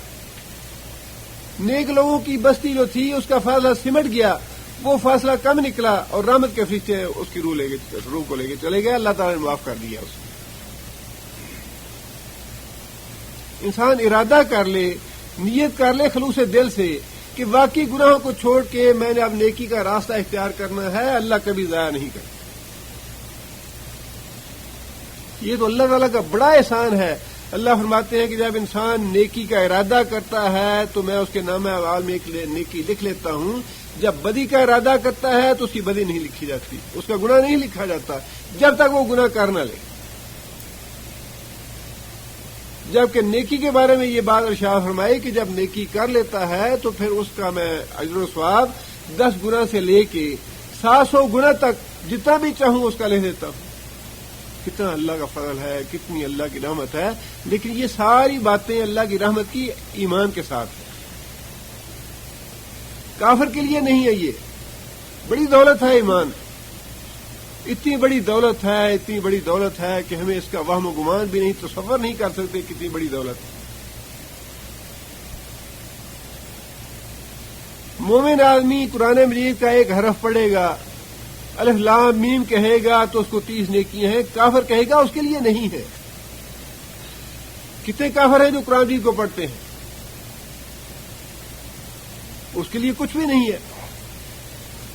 نیک لوگوں کی بستی جو تھی اس کا فاصلہ سمٹ گیا، وہ فاصلہ کم نکلا، اور رحمت کے فرشتے اس کی روح کو لے کے چلے گئے، اللہ تعالیٰ نے معاف کر دیا اسے۔ انسان ارادہ کر لے، نیت کر لے خلوص دل سے کہ واقعی گناہوں کو چھوڑ کے میں نے اب نیکی کا راستہ اختیار کرنا ہے، اللہ کبھی ضائع نہیں کرتا۔ یہ تو اللہ تعالیٰ کا بڑا احسان ہے۔ اللہ فرماتے ہیں کہ جب انسان نیکی کا ارادہ کرتا ہے تو میں اس کے نامہ اعمال میں ایک نیکی لکھ لیتا ہوں، جب بدی کا ارادہ کرتا ہے تو اس کی بدی نہیں لکھی جاتی، اس کا گناہ نہیں لکھا جاتا جب تک وہ گناہ کر نہ لے۔ جبکہ نیکی کے بارے میں یہ بات ارشاد فرمائی کہ جب نیکی کر لیتا ہے تو پھر اس کا میں اجر و ثواب 10 گنا سے لے کے 700 گنا تک جتنا بھی چاہوں اس کا لے دیتا ہوں۔ کتنا اللہ کا فضل ہے، کتنی اللہ کی رحمت ہے، لیکن یہ ساری باتیں اللہ کی رحمت کی ایمان کے ساتھ ہیں، کافر کے لیے نہیں ہے۔ یہ بڑی دولت ہے ایمان، اتنی بڑی دولت ہے، اتنی بڑی دولت ہے کہ ہمیں اس کا وہم و گمان بھی نہیں، تصور نہیں کر سکتے کتنی بڑی دولت ہے۔ مومن آدمی قرآن مجید کا ایک حرف پڑھے گا، الف لام میم کہے گا تو اس کو 30 نیکیاں ہیں، کافر کہے گا اس کے لیے نہیں ہے۔ کتنے کافر ہیں جو قرآن مجید کو پڑھتے ہیں، اس کے لیے کچھ بھی نہیں ہے۔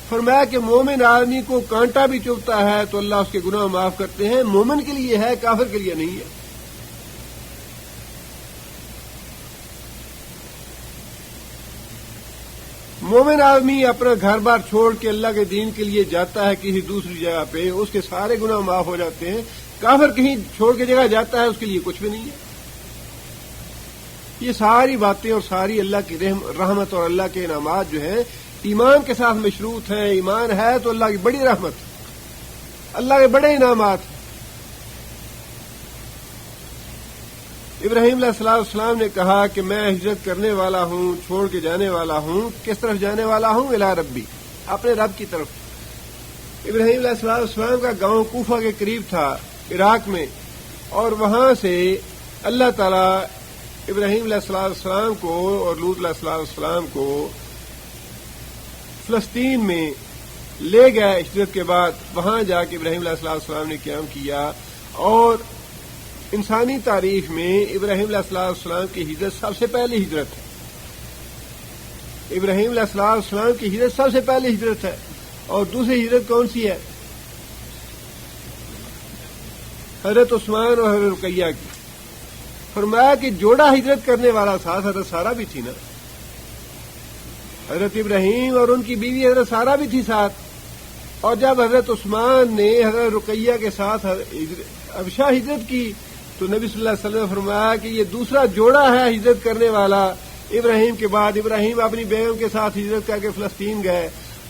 فرمایا کہ مومن آدمی کو کانٹا بھی چبھتا ہے تو اللہ اس کے گناہ معاف کرتے ہیں، مومن کے لیے ہے، کافر کے لیے نہیں ہے۔ مومن آدمی اپنا گھر بار چھوڑ کے اللہ کے دین کے لیے جاتا ہے کسی دوسری جگہ پہ، اس کے سارے گناہ معاف ہو جاتے ہیں۔ کافر کہیں چھوڑ کے جگہ جاتا ہے، اس کے لیے کچھ بھی نہیں ہے۔ یہ ساری باتیں اور ساری اللہ کی رحمت اور اللہ کے انعامات جو ہیں ایمان کے ساتھ مشروط ہیں۔ ایمان ہے تو اللہ کی بڑی رحمت، اللہ کے بڑے انعامات۔ ابراہیم علیہ السلام نے کہا کہ میں ہجرت کرنے والا ہوں، چھوڑ کے جانے والا ہوں۔ کس طرف جانے والا ہوں؟ الی ربی، اپنے رب کی طرف۔ ابراہیم علیہ السلام کا گاؤں کوفہ کے قریب تھا عراق میں، اور وہاں سے اللہ تعالیٰ ابراہیم علیہ السلام کو اور لوط علیہ السلام کو فلسطین میں لے گئے ہجرت کے بعد۔ وہاں جا کے ابراہیم علیہ السلام نے قیام کیا، اور انسانی تاریخ میں ابراہیم علیہ السلام کی ہجرت سب سے پہلی ہجرت ہے۔ ابراہیم علیہ السلام کی ہجرت سب سے پہلی ہجرت ہے، اور دوسری ہجرت کون سی ہے؟ حضرت عثمان اور حضرت رقیہ کی۔ فرمایا کہ جوڑا ہجرت کرنے والا ساتھ حضرت سارہ بھی تھی نا، حضرت ابراہیم اور ان کی بیوی حضرت سارہ بھی تھی ساتھ، اور جب حضرت عثمان نے حضرت رقیہ کے ساتھ حبشہ ہجرت کی تو نبی صلی اللہ علیہ وسلم نے فرمایا کہ یہ دوسرا جوڑا ہے ہجرت کرنے والا ابراہیم کے بعد۔ ابراہیم اپنی بیگم کے ساتھ ہجرت کر کے فلسطین گئے،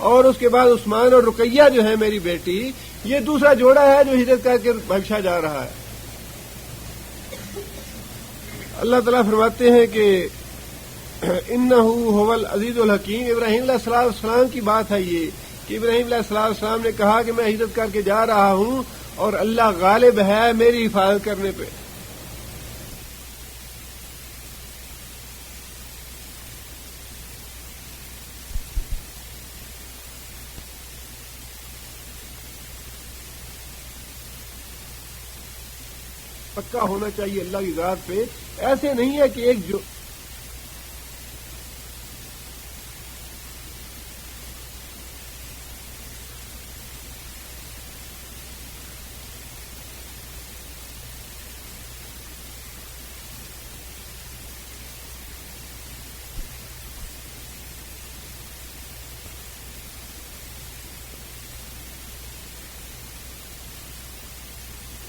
اور اس کے بعد عثمان اور رقیہ جو ہے میری بیٹی، یہ دوسرا جوڑا ہے جو ہجرت کر کے حبشہ جا رہا ہے۔ اللہ تعالیٰ فرماتے ہیں کہ انہ هو العزیز الحکیم۔ ابراہیم علیہ السلام کی بات ہے یہ کہ ابراہیم علیہ السلام نے کہا کہ میں ہجرت کر کے جا رہا ہوں، اور اللہ غالب ہے میری حفاظت کرنے پہ۔ پکا ہونا چاہیے اللہ کی ذات پہ. ایسے نہیں ہے کہ ایک جو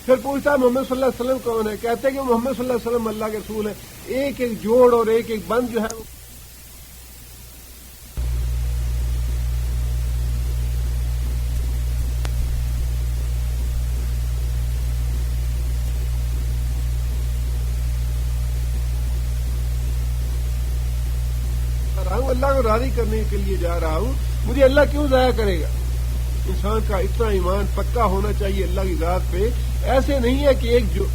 پھر پوچھتا ہے محمد صلی اللہ علیہ وسلم کون ہے؟ کہتے ہیں کہ محمد صلی اللہ علیہ وسلم اللہ کے رسول ہے. ایک ایک جوڑ اور ایک ایک بند جو ہے وہ اللہ کو راضی کرنے کے لیے جا رہا ہوں. مجھے اللہ کیوں ضائع کرے گا؟ انسان کا اتنا ایمان پکا ہونا چاہیے اللہ کی ذات پہ. ایسے نہیں ہے کہ ایک جو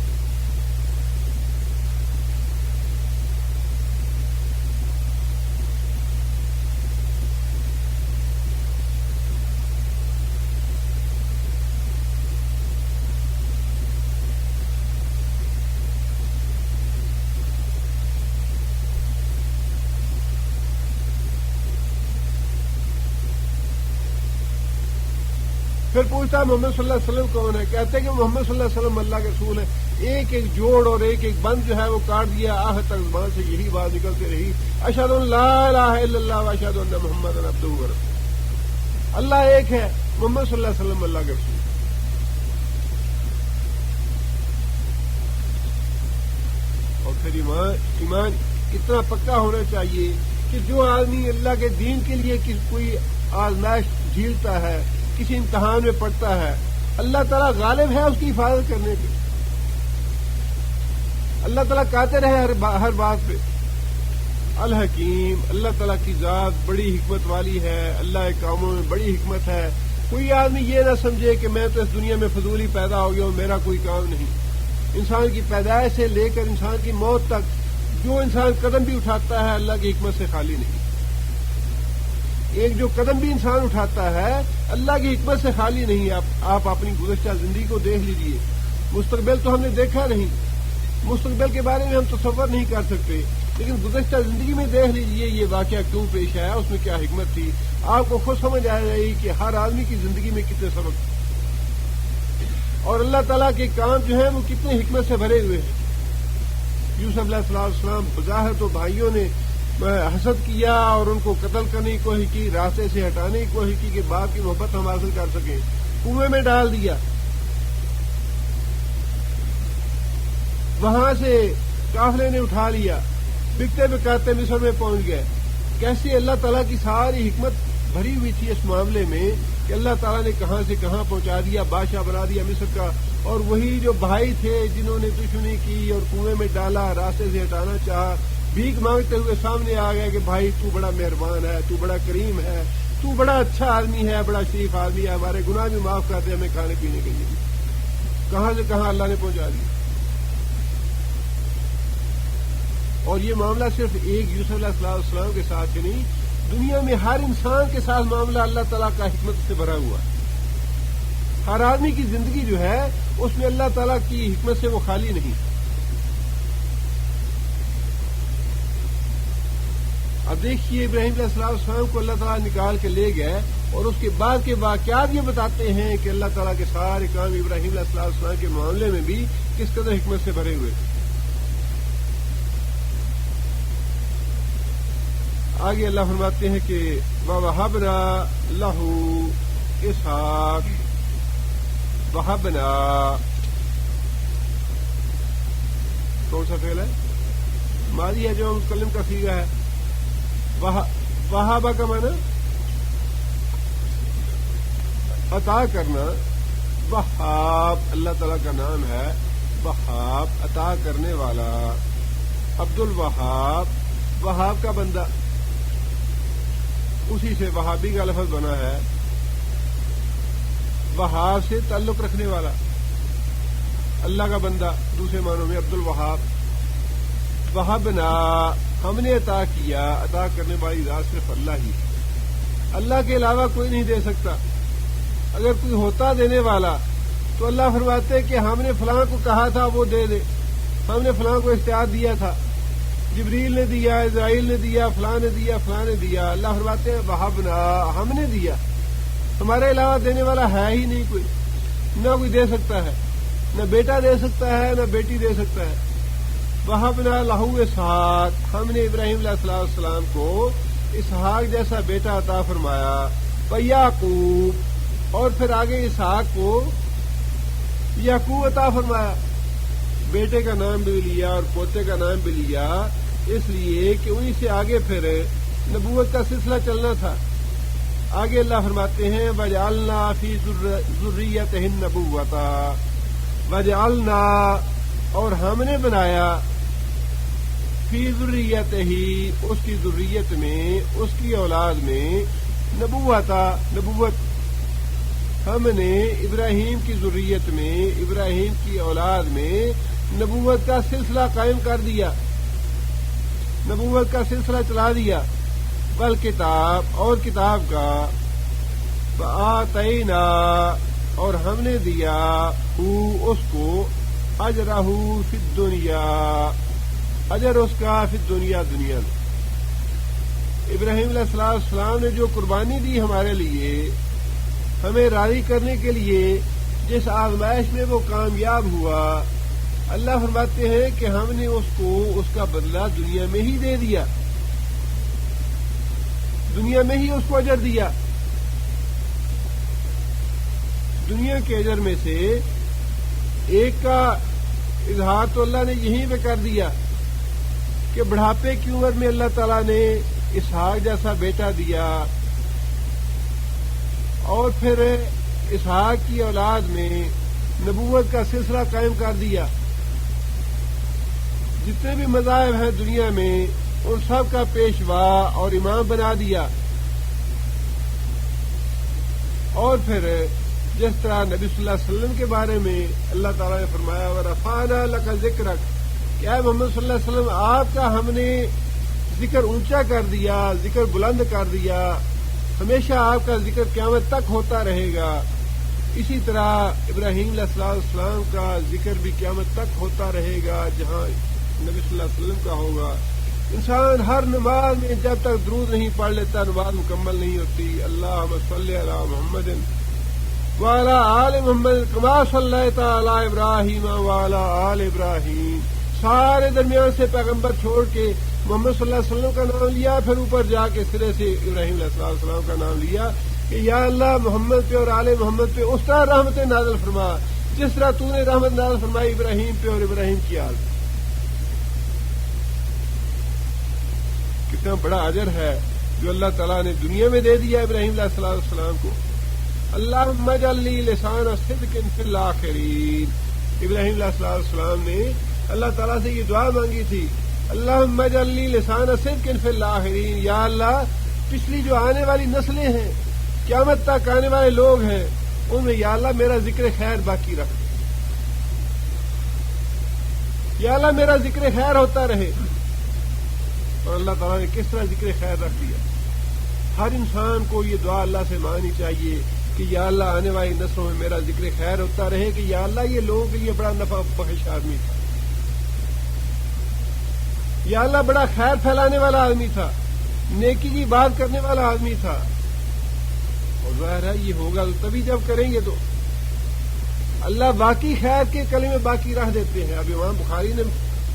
پھر پوچھتا ہے محمد صلی اللہ علیہ وسلم کون ہے؟ کہتے ہیں کہ محمد صلی اللہ علیہ وسلم اللہ کے رسول ہے. ایک ایک جوڑ اور ایک ایک بند جو ہے وہ کاٹ دیا. آخر تک زبان سے یہی بات نکلتی رہی، اشہد ان لا الہ الا اللہ و اشہد ان محمد عبدہ و رسولہ. اللہ ایک ہے، محمد صلی اللہ علیہ وسلم اللہ کے رسول. اور پھر ایمان اتنا پکا ہونا چاہیے کہ جو آدمی اللہ کے دین کے لیے کوئی آزمائش جھیلتا ہے، کسی امتحان میں پڑتا ہے، اللہ تعالیٰ غالب ہے اس کی حفاظت کرنے پہ. اللہ تعالیٰ کہتے رہے ہر بات پہ الحکیم. اللہ تعالیٰ کی ذات بڑی حکمت والی ہے، اللہ کے کاموں میں بڑی حکمت ہے. کوئی آدمی یہ نہ سمجھے کہ میں تو اس دنیا میں فضول ہی پیدا ہو گیا ہوں، میرا کوئی کام نہیں. انسان کی پیدائش سے لے کر انسان کی موت تک جو انسان قدم بھی اٹھاتا ہے اللہ کی حکمت سے خالی نہیں. ایک جو قدم بھی انسان اٹھاتا ہے اللہ کی حکمت سے خالی نہیں. آپ اپنی گزشتہ زندگی کو دیکھ لیجئے. مستقبل تو ہم نے دیکھا نہیں، مستقبل کے بارے میں ہم تصور نہیں کر سکتے، لیکن گزشتہ زندگی میں دیکھ لیجئے یہ واقعہ کیوں پیش آیا، اس میں کیا حکمت تھی. آپ کو خود سمجھ آ جائے گی کہ ہر آدمی کی زندگی میں کتنے سبق تھے اور اللہ تعالیٰ کے کام جو ہیں وہ کتنے حکمت سے بھرے ہوئے ہیں. یوسف علیہ السلام بظاہر تو بھائیوں نے حسد کیا اور ان کو قتل کرنے کی کوشش کی، راستے سے ہٹانے کی کوشش کی کہ باپ کی محبت ہم حاصل کر سکیں. کنویں میں ڈال دیا، وہاں سے قافلے نے اٹھا لیا، بکتے بکاتے مصر میں پہنچ گئے. کیسی اللہ تعالیٰ کی ساری حکمت بھری ہوئی تھی اس معاملے میں کہ اللہ تعالیٰ نے کہاں سے کہاں پہنچا دیا، بادشاہ بنا دیا مصر کا. اور وہی جو بھائی تھے جنہوں نے دشمنی کی اور کنویں میں ڈالا، راستے سے ہٹانا چاہا، بھیک مانگتے ہوئے سامنے آ گئے کہ بھائی تو بڑا مہربان ہے، تو بڑا کریم ہے، تو بڑا اچھا آدمی ہے، بڑا شریف آدمی ہے، ہمارے گناہ بھی معاف کر دے، ہمیں کھانے پینے کے لیے. کہاں سے کہاں اللہ نے پہنچا دیا. اور یہ معاملہ صرف ایک یوسف علیہ السلام کے ساتھ ہی نہیں، دنیا میں ہر انسان کے ساتھ معاملہ اللہ تعالیٰ کا حکمت سے بھرا ہوا ہے. ہر آدمی کی زندگی جو ہے اس میں اللہ تعالیٰ کی حکمت سے وہ خالی نہیں. اب دیکھیے ابراہیم علیہ السلام کو اللہ تعالیٰ نکال کے لے گئے اور اس کے بعد کے واقعات یہ بتاتے ہیں کہ اللہ تعالیٰ کے سارے کام ابراہیم علیہ السلام کے معاملے میں بھی کس قدر حکمت سے بھرے ہوئے تھے. آگے اللہ فرماتے ہیں کہ وَوَهَبْنَا لَهُ إِسْحَاقَ. وَهَبْنَا کون سا فعل ہے؟ ماضی ہے جو متکلم کا صیغہ ہے. وہابہ کا معنی عطا کرنا. وہاب اللہ تعالیٰ کا نام ہے، وہاب عطا کرنے والا. عبد الوہاب وہاب کا بندہ، اسی سے وہابی کا لفظ بنا ہے. وہاب سے تعلق رکھنے والا، اللہ کا بندہ دوسرے معنوں میں عبد الوہاب. وہبنا ہم نے عطا کیا. عطا کرنے والی ذات صرف اللہ ہی، اللہ کے علاوہ کوئی نہیں دے سکتا. اگر کوئی ہوتا دینے والا تو اللہ فرماتے کہ ہم نے فلاں کو کہا تھا وہ دے دے، ہم نے فلاں کو اختیار دیا تھا، جبریل نے دیا، اسرائیل نے دیا، فلاں نے دیا، فلاں نے دیا۔ اللہ فرماتے ہیں وہبنا، ہم نے دیا، ہمارے علاوہ دینے والا ہے ہی نہیں کوئی، نہ کوئی دے سکتا ہے، نہ بیٹا دے سکتا ہے، نہ بیٹی دے سکتا ہے۔ وہبنا لہو اسحاق، ہم نے ابراہیم علیہ السلام کو اسحاق جیسا بیٹا عطا فرمایا، ویعقوب، اور پھر آگے اسحاق کو یعقوب عطا فرمایا، بیٹے کا نام بھی لیا اور پوتے کا نام بھی لیا، اس لیے کہ انہی سے آگے پھر نبوت کا سلسلہ چلنا تھا۔ آگے اللہ فرماتے ہیں وَجَعَلْنَا فِي ذُرِّيَّتِهِ النَّبُوَّةَ، وَجَعَلْنَا، اور ہم نے بنایا، فی ذُرِّيَّتِهِ، اس کی ذریت میں، اس کی اولاد میں، نبوت، ہم نے ابراہیم کی ذریت میں، ابراہیم کی اولاد میں نبوت کا سلسلہ قائم کر دیا، نبوت کا سلسلہ چلا دیا، والکتاب، اور کتاب کا، وآتینا، اور ہم نے دیا، اس کو، اجرہ فی الدنیا، اجر اس کا فی الدنیا، دنیا میں۔ ابراہیم علیہ السلام نے جو قربانی دی ہمارے لیے، ہمیں راضی کرنے کے لیے، جس آزمائش میں وہ کامیاب ہوا، اللہ فرماتے ہیں کہ ہم نے اس کو، اس کا بدلہ دنیا میں ہی دے دیا، دنیا میں ہی اس کو اجر دیا۔ دنیا کے اجر میں سے ایک کا اظہار تو اللہ نے یہیں پہ کر دیا کہ بڑھاپے کی عمر میں اللہ تعالیٰ نے اسحاق جیسا بیٹا دیا، اور پھر اسحاق کی اولاد میں نبوت کا سلسلہ قائم کر دیا۔ جتنے بھی مذاہب ہیں دنیا میں، ان سب کا پیشوا اور امام بنا دیا۔ اور پھر جس طرح نبی صلی اللہ علیہ وسلم کے بارے میں اللہ تعالیٰ نے فرمایا وَرَفَعْنَا لَكَ ذِكْرَكَ، کہ اے محمد صلی اللہ علیہ وسلم، آپ کا ہم نے ذکر اونچا کر دیا، ذکر بلند کر دیا، ہمیشہ آپ کا ذکر قیامت تک ہوتا رہے گا۔ اسی طرح ابراہیم علیہ السلام کا ذکر بھی قیامت تک ہوتا رہے گا، جہاں نبی صلی اللہ علیہ وسلم کا ہوگا۔ انسان ہر نماز میں جب تک درود نہیں پڑھ لیتا، نماز مکمل نہیں ہوتی۔ اللہم صلی علی محمد وعلی آل محمد کما صلیت علی ابراہیم وعلی آل ابراہیم، سارے درمیان سے پیغمبر چھوڑ کے محمد صلی اللہ علیہ وسلم کا نام لیا، پھر اوپر جا کے سرے سے ابراہیم علیہ السلام کا نام لیا کہ یا اللہ محمد پہ اور آل محمد پہ اس طرح رحمت نازل فرما جس طرح تو نے رحمت نازل فرمائی ابراہیم پہ اور ابراہیم کی آل پہ۔ کتنا بڑا اجر ہے جو اللہ تعالیٰ نے دنیا میں دے دیا ابراہیم علیہ السلام کو۔ اللہم اجعل لی لسان صدق فی الآخرین، ابراہیم علیہ السلام نے اللہ تعالیٰ سے یہ دعا مانگی تھی، اللہم اجعل لی لسان صدق فی الآخرین، یا اللہ پچھلی جو آنے والی نسلیں ہیں، قیامت تک آنے والے لوگ ہیں، ان میں یا اللہ میرا ذکر خیر باقی رکھ، یا اللہ میرا ذکر خیر ہوتا رہے۔ اور اللہ تعالیٰ نے کس طرح ذکر خیر رکھ دیا۔ ہر انسان کو یہ دعا اللہ سے مانگنی چاہیے کہ یا اللہ آنے والی نسلوں میں میرا ذکر خیر ہوتا رہے، کہ یا اللہ یہ لوگوں کے لیے بڑا نفع بخش آدمی تھا، یا اللہ بڑا خیر پھیلانے والا آدمی تھا، نیکی کی بات کرنے والا آدمی تھا۔ اور ظاہر ہے یہ ہوگا تبھی جب کریں گے تو اللہ باقی خیر کے کلمے باقی رکھ دیتے ہیں۔ اب امام بخاری نے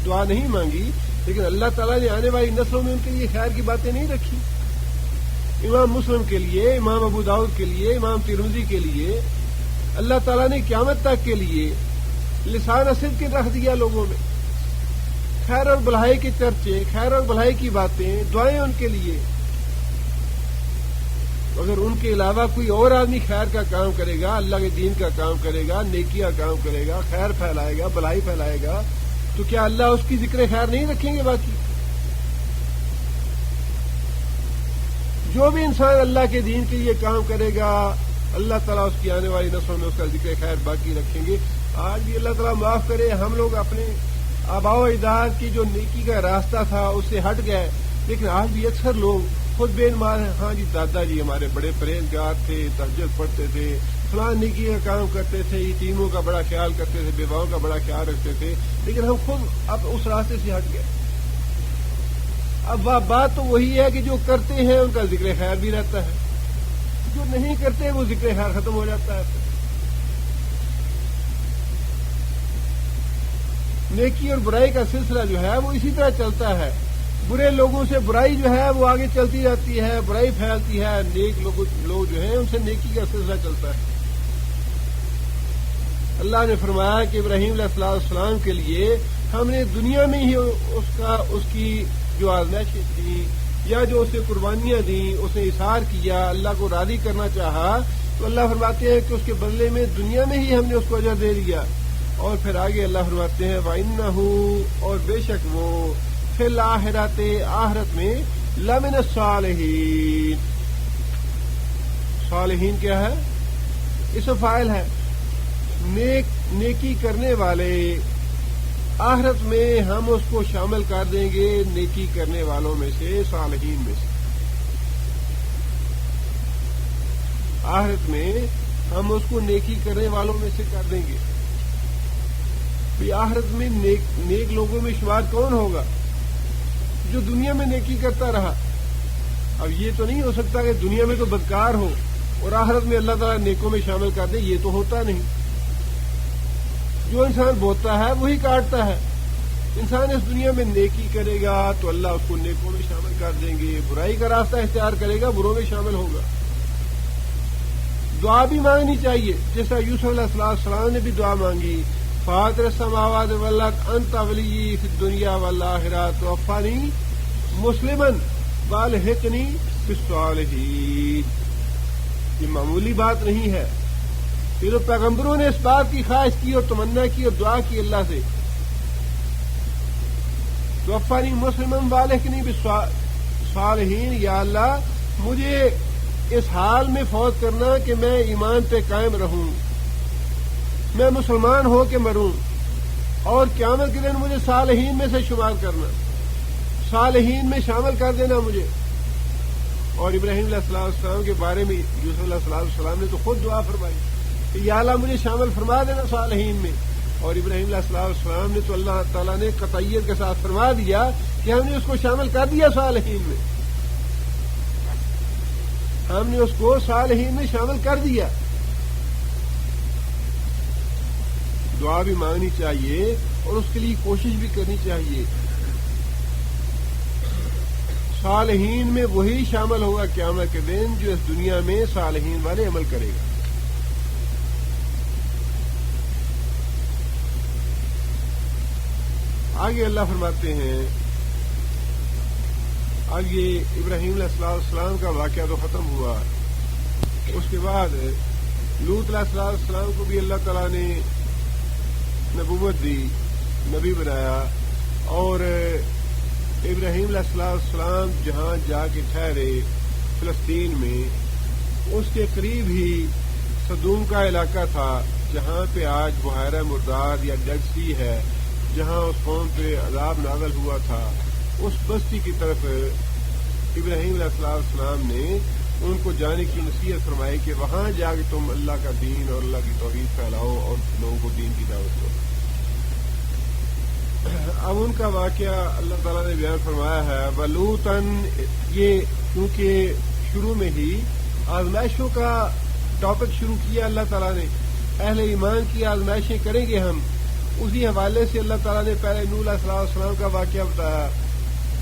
دعا نہیں مانگی، لیکن اللہ تعالیٰ نے آنے والی نسلوں میں ان کے لیے خیر کی باتیں نہیں رکھی۔ امام مسلم کے لیے، امام ابو داؤد کے لیے، امام ترمذی کے لیے اللہ تعالیٰ نے قیامت تک کے لیے لسان صدق رکھ دیا لوگوں میں، خیر اور بھلائی کے چرچے، خیر اور بھلائی کی باتیں، دعائیں ان کے لیے۔ اگر ان کے علاوہ کوئی اور آدمی خیر کا کام کرے گا، اللہ کے دین کا کام کرے گا، نیکی کا کام کرے گا، خیر پھیلائے گا، بھلائی پھیلائے گا، تو کیا اللہ اس کی ذکر خیر نہیں رکھیں گے باقی؟ جو بھی انسان اللہ کے دین کے لیے کام کرے گا، اللہ تعالیٰ اس کی آنے والی نسلوں میں اس کا ذکر خیر باقی رکھیں گے۔ آج بھی اللہ تعالیٰ معاف کرے، ہم لوگ اپنے آباء و اجداد کی جو نیکی کا راستہ تھا اس سے ہٹ گئے، لیکن آج بھی اکثر لوگ خود بے نماز ہیں۔ ہاں جی دادا جی ہمارے بڑے پرہیزگار تھے، تہجد پڑھتے تھے، فلاں نیکی کا کام کرتے تھے، یتیموں کا بڑا خیال کرتے تھے، بیواؤں کا بڑا خیال رکھتے تھے، لیکن ہم خود اب اس راستے سے ہٹ گئے. اب بات تو وہی ہے کہ جو کرتے ہیں ان کا ذکر خیر بھی رہتا ہے، جو نہیں کرتے وہ ذکر خیر ختم ہو جاتا ہے. نیکی اور برائی کا سلسلہ جو ہے وہ اسی طرح چلتا ہے. برے لوگوں سے برائی جو ہے وہ آگے چلتی جاتی ہے، برائی پھیلتی ہے. نیک لوگ جو ہیں ان سے نیکی کا سلسلہ چلتا ہے. اللہ نے فرمایا کہ ابراہیم علیہ السلام کے لیے ہم نے دنیا میں ہی اس کی جو آزمائشیں تھیں یا جو اسے قربانیاں دیں، اسے اثار کیا، اللہ کو راضی کرنا چاہا، تو اللہ فرماتے ہیں کہ اس کے بدلے میں دنیا میں ہی ہم نے اس کو اجر دے دیا. اور پھر آگے اللہ فرماتے ہیں وَإِنَّهُ، اور بے شک وہ فی الآخرۃ، آخرت میں لمن الصالحین. صالحین کیا ہے؟ اسم فاعل ہے. نیکی کرنے والے، آخرت میں ہم اس کو شامل کر دیں گے نیکی کرنے والوں میں سے، صالحین میں سے. آخرت میں ہم اس کو نیکی کرنے والوں میں سے کر دیں گے. آخرت میں نیک لوگوں میں شمار کون ہوگا؟ جو دنیا میں نیکی کرتا رہا. اب یہ تو نہیں ہو سکتا کہ دنیا میں تو بدکار ہو اور آخرت میں اللہ تعالیٰ نیکوں میں شامل کر دے، یہ تو ہوتا نہیں. جو انسان بوتا ہے وہی کاٹتا ہے. انسان اس دنیا میں نیکی کرے گا تو اللہ اس کو نیکوں میں شامل کر دیں گے، برائی کا راستہ اختیار کرے گا بروں میں شامل ہوگا. دعا بھی مانگنی چاہیے، جیسا یوسف علیہ السلام نے بھی دعا مانگی، فاطر السماوات والارض انت ولی فی الدنیا والآخرہ توفنی مسلما والحقنی بالصالحین. یہ معمولی بات نہیں ہے. یہ تو پیغمبروں نے اس بات کی خواہش کی اور تمنا کی اور دعا کی اللہ سے، توفنی مسلما والحقنی بالصالحین، یا اللہ مجھے اس حال میں فوت کرنا کہ میں ایمان پہ قائم رہوں، میں مسلمان ہو کے مروں، اور قیامت کے دن مجھے صالحین میں سے شمار کرنا، صالحین میں شامل کر دینا مجھے. اور ابراہیم علیہ السلام کے بارے میں یوسف علیہ السلام نے تو خود دعا فرمائی کہ یا اللہ مجھے شامل فرما دینا صالحین میں. اور ابراہیم علیہ السلام نے تو اللہ تعالیٰ نے قطعیت کے ساتھ فرما دیا کہ ہم نے اس کو شامل کر دیا صالحین میں، ہم نے اس کو صالحین میں شامل کر دیا. دعا بھی مانگنی چاہیے اور اس کے لیے کوشش بھی کرنی چاہیے. صالحین میں وہی شامل ہوگا قیامت کے دن جو اس دنیا میں صالحین والے عمل کرے گا. آگے اللہ فرماتے ہیں، آگے ابراہیم علیہ السلام کا واقعہ تو ختم ہوا، اس کے بعد لوط علیہ السلام کو بھی اللہ تعالیٰ نے نبوت دی، نبی بنایا، اور ابراہیم علیہ السلام جہاں جا کے ٹھہرے فلسطین میں، اس کے قریب ہی سدوم کا علاقہ تھا جہاں پہ آج بحیرہ مرداد یا ڈیڈ سی ہے، جہاں اس قوم پہ عذاب نازل ہوا تھا. اس بستی کی طرف ابراہیم علیہ السلام نے ان کو جانے کی نصیحت فرمائی کہ وہاں جا کے تم اللہ کا دین اور اللہ کی توحید پھیلاؤ اور لوگوں کو دین کی دعوت دو. اب ان کا واقعہ اللہ تعالیٰ نے بیان فرمایا ہے. ولوطن، یہ کیونکہ شروع میں ہی آزمائشوں کا ٹاپک شروع کیا اللہ تعالیٰ نے، اہل ایمان کی آزمائشیں کریں گے ہم. اسی حوالے سے اللہ تعالیٰ نے پہلے نوح علیہ السلام کا واقعہ بتایا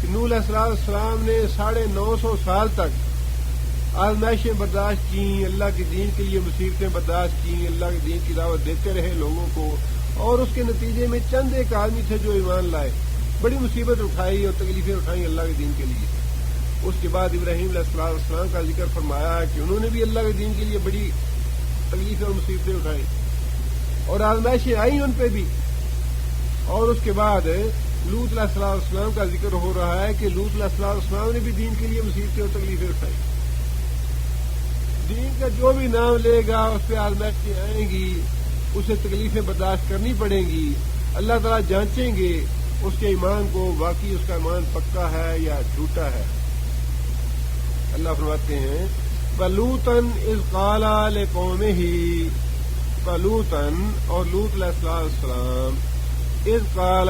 کہ نوح علیہ السلام نے 950 سال تک آزمائشیں برداشت کیں، اللہ کے دین کے لیے مصیبتیں برداشت کیں، اللہ کے دین کی دعوت دیتے رہے لوگوں کو، اور اس کے نتیجے میں چند ایک آدمی تھے جو ایمان لائے، بڑی مصیبت اٹھائی اور تکلیفیں اٹھائیں اللہ کے دین کے لیے. اس کے بعد ابراہیم علیہ السلام کا ذکر فرمایا کہ انہوں نے بھی اللہ کے دین کے لیے بڑی تکلیفیں اور مصیبتیں اٹھائیں اور آزمائشیں آئیں ان پہ بھی. اور اس کے بعد لوط علیہ السلام کا ذکر ہو رہا ہے کہ لوط علیہ السلام نے بھی دین کے لیے مصیبتیں اور تکلیفیں اٹھائی. دین کا جو بھی نام لے گا اس پہ آزمائشیں آئیں گی، اسے تکلیفیں برداشت کرنی پڑیں گی. اللہ تعالیٰ جانچیں گے اس کے ایمان کو، واقعی اس کا ایمان پکا ہے یا جھوٹا ہے. اللہ فرماتے ہیں فلوطن اذ قال لقومہ، فلوطن اور لوط علیہ السلام، اذ قال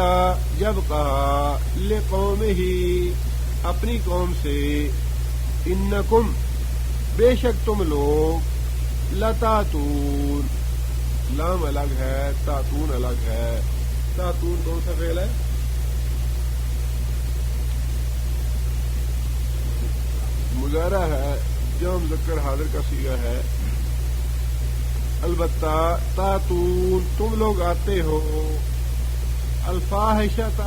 جب کہا، لقومہ اپنی قوم سے، انکم بے شک تم لوگ، لتاتون، لام الگ ہے، تاتون الگ ہے. تاتون کون سا فعل ہے؟ مضارع ہے، جو مذکر حاضر کا صیغہ ہے. البتہ تاتون تم لوگ آتے ہو، الفاحشۃ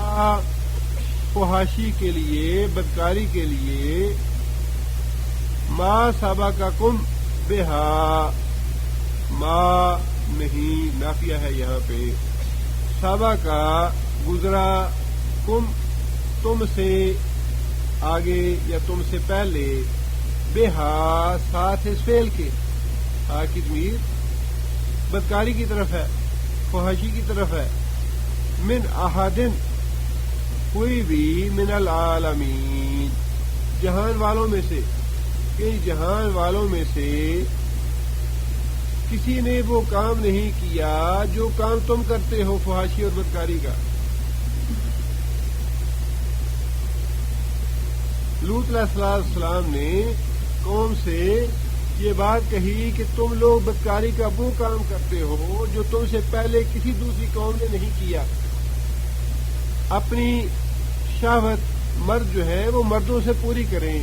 فحاشی کے لیے، بدکاری کے لیے، ما سبقکم بہا، ما نہیں نافیہ ہے یہاں پہ، سبق گزرا، کم تم سے آگے یا تم سے پہلے، بہا ساتھ اس فعل کے، ہا کی ضمیر بدکاری کی طرف ہے، فحاشی کی طرف ہے، من احدن کوئی بھی، من العالمین جہان والوں میں سے، کہ جہان والوں میں سے کسی نے وہ کام نہیں کیا جو کام تم کرتے ہو فحاشی اور بدکاری کا. لوط علیہ السلام نے قوم سے یہ بات کہی کہ تم لوگ بدکاری کا وہ کام کرتے ہو جو تم سے پہلے کسی دوسری قوم نے نہیں کیا. اپنی شہوت مرد جو ہے وہ مردوں سے پوری کریں،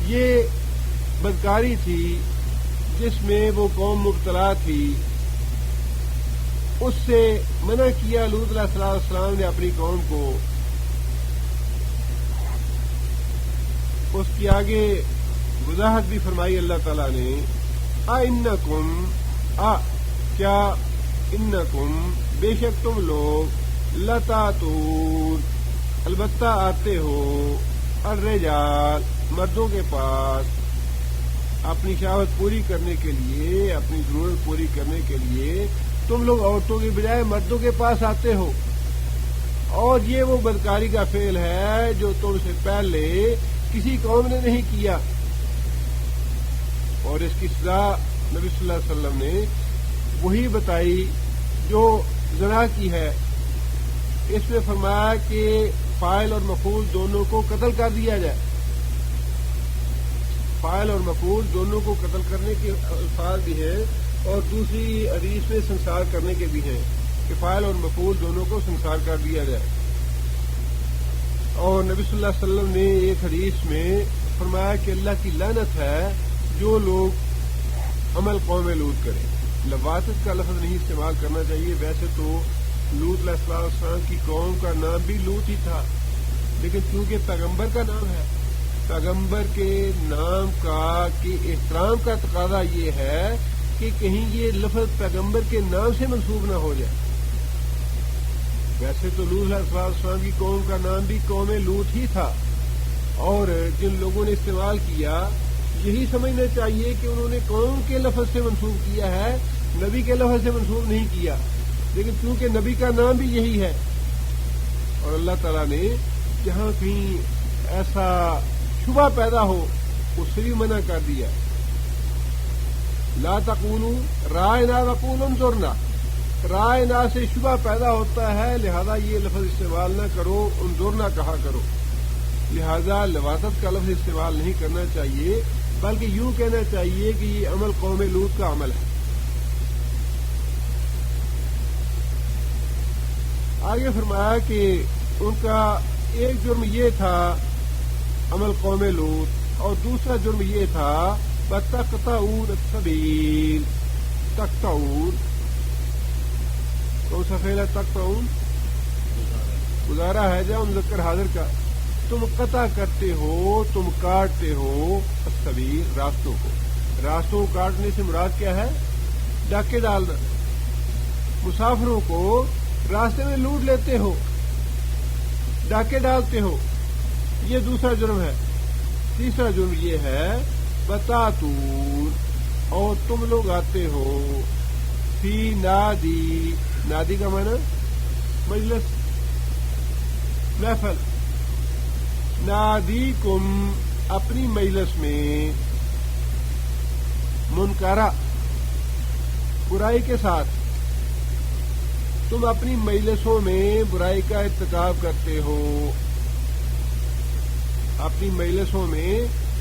یہ بدکاری تھی جس میں وہ قوم مبتلا تھی. اس سے منع کیا لوط علیہ السلام نے اپنی قوم کو. اس کی آگے وضاحت بھی فرمائی اللہ تعالیٰ نے، انکم، کیا، انکم بے شک تم لوگ، لتاتون البتہ آتے ہو، الرجال مردوں کے پاس، اپنی شہوت پوری کرنے کے لیے، اپنی ضرورت پوری کرنے کے لیے تم لوگ عورتوں کے بجائے مردوں کے پاس آتے ہو. اور یہ وہ بدکاری کا فعل ہے جو تم سے پہلے کسی قوم نے نہیں کیا. اور اس کی سزا نبی صلی اللہ علیہ وسلم نے وہی بتائی جو زنا کی ہے. اس میں فرمایا کہ فاعل اور مفعول دونوں کو قتل کر دیا جائے. فاعل اور مفعول دونوں کو قتل کرنے کے الفاظ بھی ہیں، اور دوسری حدیث میں سنسار کرنے کے بھی ہیں کہ فاعل اور مفعول دونوں کو سنسار کر دیا جائے. اور نبی صلی اللہ علیہ وسلم نے ایک حدیث میں فرمایا کہ اللہ کی لعنت ہے جو لوگ عمل قوم لوط کریں. لواطت کا لفظ نہیں استعمال کرنا چاہیے. ویسے تو لوط علیہ السلام کی قوم کا نام بھی لوط ہی تھا، لیکن چونکہ پیغمبر کا نام ہے، پیغمبر کے نام کا کہ احترام کا تقاضا یہ ہے کہ کہیں یہ لفظ پیغمبر کے نام سے منسوب نہ ہو جائے. ویسے تو لوط علیہ السلام کی قوم کا نام بھی قوم لوط ہی تھا، اور جن لوگوں نے استعمال کیا یہی سمجھنا چاہیے کہ انہوں نے قوم کے لفظ سے منسوب کیا ہے، نبی کے لفظ سے منسوب نہیں کیا. لیکن چونکہ نبی کا نام بھی یہی ہے، اور اللہ تعالیٰ نے جہاں کہیں ایسا شبہ پیدا ہو اس سے بھی منع کر دیا. لا تقولوا رائنا وقولوا انظرنا، رائنا سے شبہ پیدا ہوتا ہے، لہذا یہ لفظ استعمال نہ کرو، انظرنا کہا کرو. لہذا لواطت کا لفظ استعمال نہیں کرنا چاہیے، بلکہ یوں کہنا چاہیے کہ یہ عمل قوم لوط کا عمل ہے. آگے فرمایا کہ ان کا ایک جرم یہ تھا عمل قوم لوط، اور دوسرا جرم یہ تھا تقطعون السبیل. تقطعون کون سا فعل ہے؟ تقطعون گزارا ہے جا مذکر حاضر کا. تم قطع کرتے ہو، تم کاٹتے ہو، السبیل راستوں کو. راستوں کو کاٹنے سے مراد کیا ہے؟ ڈاکے ڈالنا. مسافروں کو راستے میں لوٹ لیتے ہو، ڈاکے ڈالتے ہو، یہ دوسرا جرم ہے. تیسرا جرم یہ ہے بتاتون، اور تم لوگ آتے ہو، فی نادی، نادی کا معنی مجلس، محفل، نادی کم اپنی مجلس میں، منکرہ برائی کے ساتھ تم اپنی مجلسوں میں برائی کا ارتکاب کرتے ہو، اپنی مجلسوں میں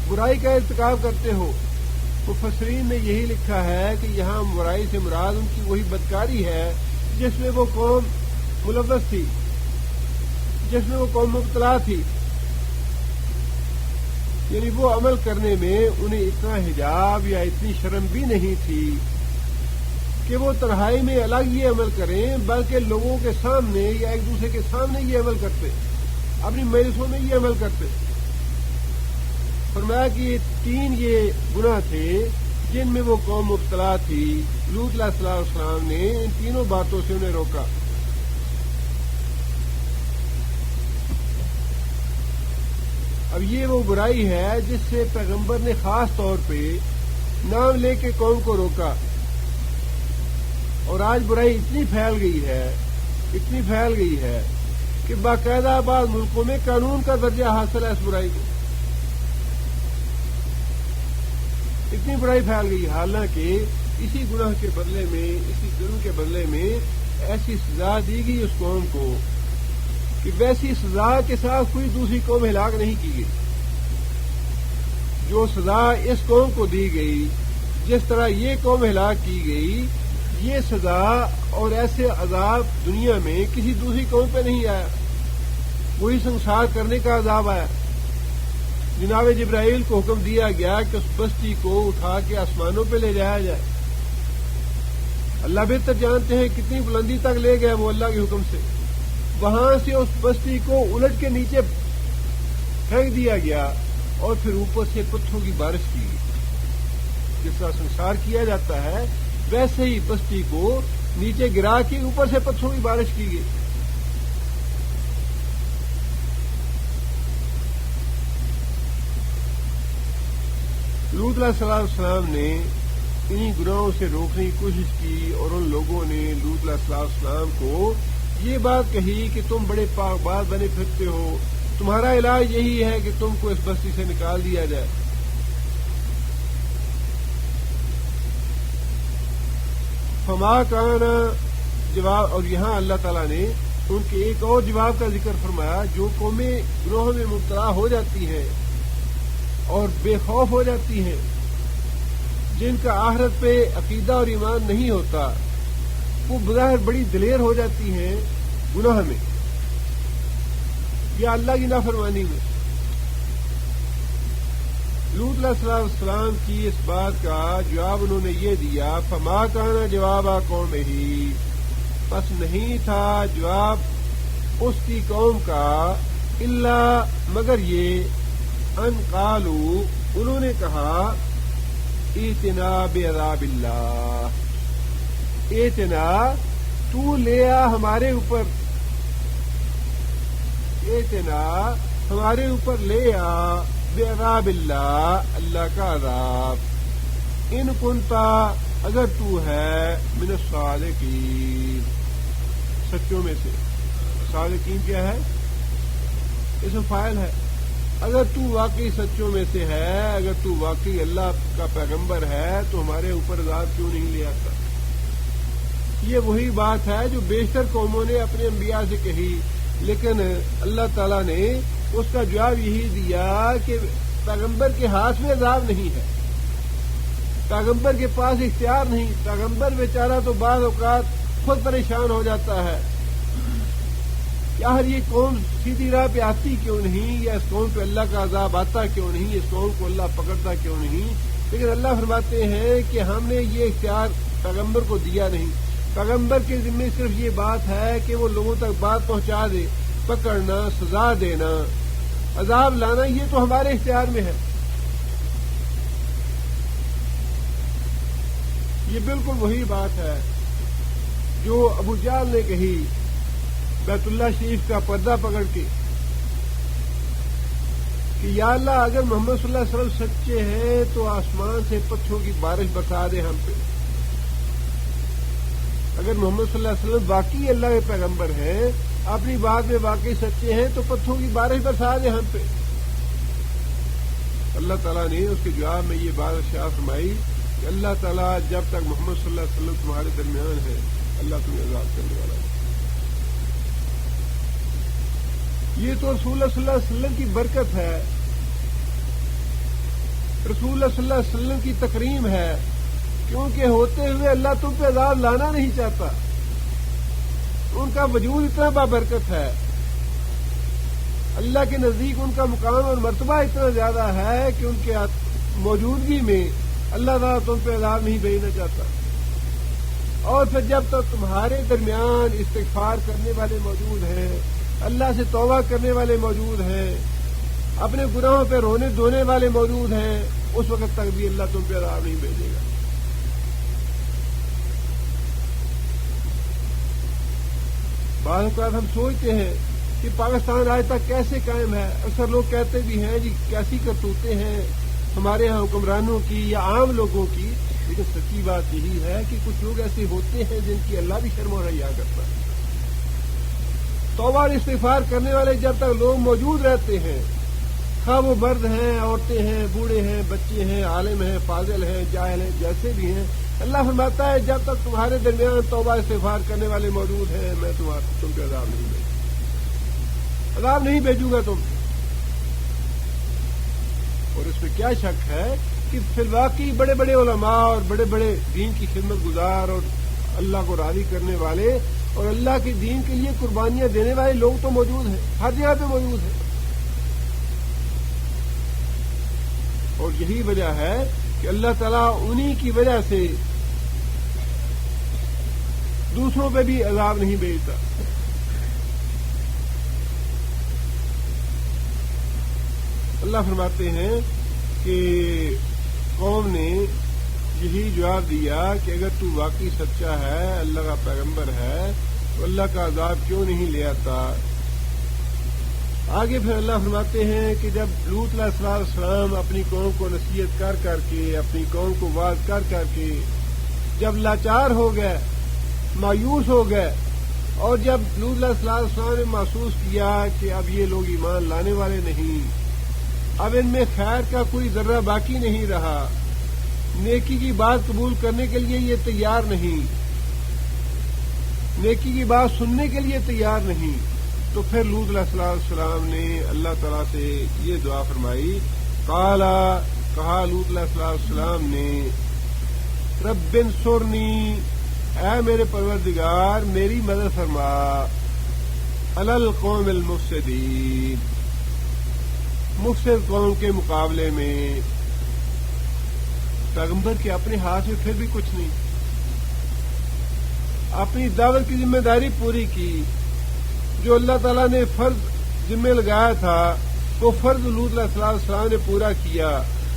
برائی کا ارتکاب کرتے ہو۔ مفسرین نے یہی لکھا ہے کہ یہاں برائی سے مراد ان کی وہی بدکاری ہے جس میں وہ قوم ملوث تھی، جس میں وہ قوم مبتلا تھی، یعنی وہ عمل کرنے میں انہیں اتنا حجاب یا اتنی شرم بھی نہیں تھی کہ وہ تنہائی میں الگ یہ عمل کریں، بلکہ لوگوں کے سامنے یا ایک دوسرے کے سامنے یہ عمل کرتے، اپنی مجلسوں میں یہ عمل کرتے۔ فرمایا کہ یہ تین یہ گناہ تھے جن میں وہ قوم مبتلا تھی۔ لوط علیہ السلام نے ان تینوں باتوں سے انہیں روکا۔ اب یہ وہ برائی ہے جس سے پیغمبر نے خاص طور پہ نام لے کے قوم کو روکا، اور آج برائی اتنی پھیل گئی ہے کہ باقاعدہ بعض ملکوں میں قانون کا درجہ حاصل ہے اس برائی کو، اتنی برائی پھیل گئی، حالانکہ اسی گناہ کے بدلے میں، اسی جرم کے بدلے میں ایسی سزا دی گئی اس قوم کو کہ ویسی سزا کے ساتھ کوئی دوسری قوم ہلاک نہیں کی گئی۔ جو سزا اس قوم کو دی گئی، جس طرح یہ قوم ہلاک کی گئی، یہ سزا اور ایسے عذاب دنیا میں کسی دوسری قوم پہ نہیں آیا، وہی سنسار کرنے کا عذاب آیا۔ جناب جبرائیل کو حکم دیا گیا کہ اس بستی کو اٹھا کے آسمانوں پہ لے جایا جائے۔ اللہ بہتر جانتے ہیں کتنی بلندی تک لے گئے وہ اللہ کے حکم سے۔ وہاں سے اس بستی کو الٹ کے نیچے پھینک دیا گیا اور پھر اوپر سے پتھروں کی بارش کی گئی۔ جس طرح سنسار کیا جاتا ہے ویسے ہی بستی کو نیچے گرا کے اوپر سے پتھروں کی بارش کی گئی۔ لوط علیہ السلام نے انہی گناہوں سے روکنے کی کوشش کی، اور ان لوگوں نے لوط علیہ السلام کو یہ بات کہی کہ تم بڑے پاک باز بنے پھرتے ہو، تمہارا علاج یہی ہے کہ تم کو اس بستی سے نکال دیا جائے۔ فما کان جواب، اور یہاں اللہ تعالیٰ نے ان کے ایک اور جواب کا ذکر فرمایا۔ جو قومیں گناہوں میں مبتلا ہو جاتی ہیں اور بے خوف ہو جاتی ہیں، جن کا آخرت پہ عقیدہ اور ایمان نہیں ہوتا، وہ بظاہر بڑی دلیر ہو جاتی ہیں گناہ میں یا اللہ کی نافرمانی میں۔ لوط علیہ السلام کی اس بات کا جواب انہوں نے یہ دیا، فما کان جواب قومہ، بس نہیں تھا جواب اس کی قوم کا، الا مگر یہ، ان قالوا، انہوں نے کہا، ائتنا بعذاب اللہ، ائتنا، تو لے آ ہمارے اوپر، ائتنا ہمارے اوپر لے آ، بعذاب اللہ، اللہ کا عذاب، ان کنتا، اگر تو ہے، من الصادقین، سچوں میں سے۔ صادقین کیا ہے؟ اسم فاعل ہے۔ اگر تو واقعی سچوں میں سے ہے، اگر تو واقعی اللہ کا پیغمبر ہے تو ہمارے اوپر عذاب کیوں نہیں لے آتا؟ یہ وہی بات ہے جو بیشتر قوموں نے اپنے انبیاء سے کہی، لیکن اللہ تعالیٰ نے اس کا جواب یہی دیا کہ پیغمبر کے ہاتھ میں عذاب نہیں ہے، پیغمبر کے پاس اختیار نہیں، پیغمبر بیچارہ تو بعض اوقات خود پریشان ہو جاتا ہے کہ آخر یہ قوم سیدھی راہ پہ آتی کیوں نہیں، یا اس قوم پہ اللہ کا عذاب آتا کیوں نہیں، اس قوم کو اللہ پکڑتا کیوں نہیں۔ لیکن اللہ فرماتے ہیں کہ ہم نے یہ اختیار پیغمبر کو دیا نہیں، پیغمبر کے ذمہ صرف یہ بات ہے کہ وہ لوگوں تک بات پہنچا دے، پکڑنا، سزا دینا، عذاب لانا، یہ تو ہمارے اختیار میں ہے۔ یہ بالکل وہی بات ہے جو ابو جہل نے کہی بیت اللہ شریف کا پردہ پکڑ کے کہ یا اللہ اگر محمد صلی اللہ علیہ وسلم سچے ہیں تو آسمان سے پتھروں کی بارش برسا دے ہم پہ، اگر محمد صلی اللہ علیہ وسلم واقعی اللہ کے پیغمبر ہیں، اپنی بات میں واقعی سچے ہیں، تو پتھروں کی بارش برسا دے ہم پہ۔ اللہ تعالیٰ نے اس کے جواب میں یہ بات ارشاد فرمائی کہ اللہ تعالیٰ جب تک محمد صلی اللہ علیہ وسلم تمہارے درمیان ہے اللہ تمہیں عذاب کرنے والا ہے۔ یہ تو رسول اللہ صلی اللہ علیہ وسلم کی برکت ہے، رسول اللہ صلی اللہ علیہ وسلم کی تکریم ہے، کیونکہ ہوتے ہوئے اللہ تم پہ عذاب لانا نہیں چاہتا۔ ان کا وجود اتنا بابرکت ہے، اللہ کے نزدیک ان کا مقام اور مرتبہ اتنا زیادہ ہے کہ ان کے موجودگی میں اللہ تعالیٰ تم پہ عذاب نہیں بھیجنا چاہتا۔ اور پھر جب تک تمہارے درمیان استغفار کرنے والے موجود ہیں، اللہ سے توبہ کرنے والے موجود ہیں، اپنے گناہوں پہ رونے دھونے والے موجود ہیں، اس وقت تک بھی اللہ تم پہ عذاب نہیں بھیجے گا۔ بعض اوقات ہم سوچتے ہیں کہ پاکستان آج تک کیسے قائم ہے۔ اکثر لوگ کہتے بھی ہیں جی کیسی کرتوتیں ہیں ہمارے ہاں حکمرانوں کی یا عام لوگوں کی، لیکن سچی بات یہی ہے کہ کچھ لوگ ایسے ہوتے ہیں جن کی اللہ بھی شرم و حیا کرتا ہے۔ توبہ اور استغفار کرنے والے جب تک لوگ موجود رہتے ہیں، خواہ وہ مرد ہیں، عورتیں ہیں، بوڑھے ہیں، بچے ہیں، عالم ہیں، فاضل ہیں، جاہل ہیں، جیسے بھی ہیں، اللہ فرماتا ہے جب تک تمہارے درمیان توبہ استغفار کرنے والے موجود ہیں میں تم پہ عذاب نہیں بھیجوں گا تم پہ۔ اور اس میں کیا شک ہے کہ فی الواقع بڑے بڑے علماء اور بڑے بڑے دین کی خدمت گزار اور اللہ کو راضی کرنے والے اور اللہ کے دین کے لیے قربانیاں دینے والے لوگ تو موجود ہیں، ہر جگہ پہ موجود ہیں۔ اور یہی وجہ ہے کہ اللہ تعالیٰ انہی کی وجہ سے دوسروں پہ بھی عذاب نہیں بھیجتا۔ اللہ فرماتے ہیں کہ قوم نے یہی جواب دیا کہ اگر تو واقعی سچا ہے، اللہ کا پیغمبر ہے، تو اللہ کا عذاب کیوں نہیں لے آتا۔ آگے پھر اللہ فرماتے ہیں کہ جب لوط علیہ السلام اپنی قوم کو نصیحت کر کے اپنی قوم کو واعظ کر کے جب لاچار ہو گئے، مایوس ہو گئے، اور جب لوط علیہ السلام نے محسوس کیا کہ اب یہ لوگ ایمان لانے والے نہیں، اب ان میں خیر کا کوئی ذرہ باقی نہیں رہا، نیکی کی بات قبول کرنے کے لیے یہ تیار نہیں، نیکی کی بات سننے کے لیے تیار نہیں، تو پھر لوط علیہ السلام نے اللہ تعالیٰ سے یہ دعا فرمائی، کہا لوط علیہ السلام نے رب انصرنی، اے میرے پروردگار میری مدد فرما، علی القوم المفسدین، مفسد قوم کے مقابلے میں۔ پیغمبر کے اپنے ہاتھ میں پھر بھی کچھ نہیں، اپنی دعوت کی ذمہ داری پوری کی، جو اللہ تعالیٰ نے فرض ذمہ لگایا تھا وہ فرض لوط علیہ السلام نے پورا کیا۔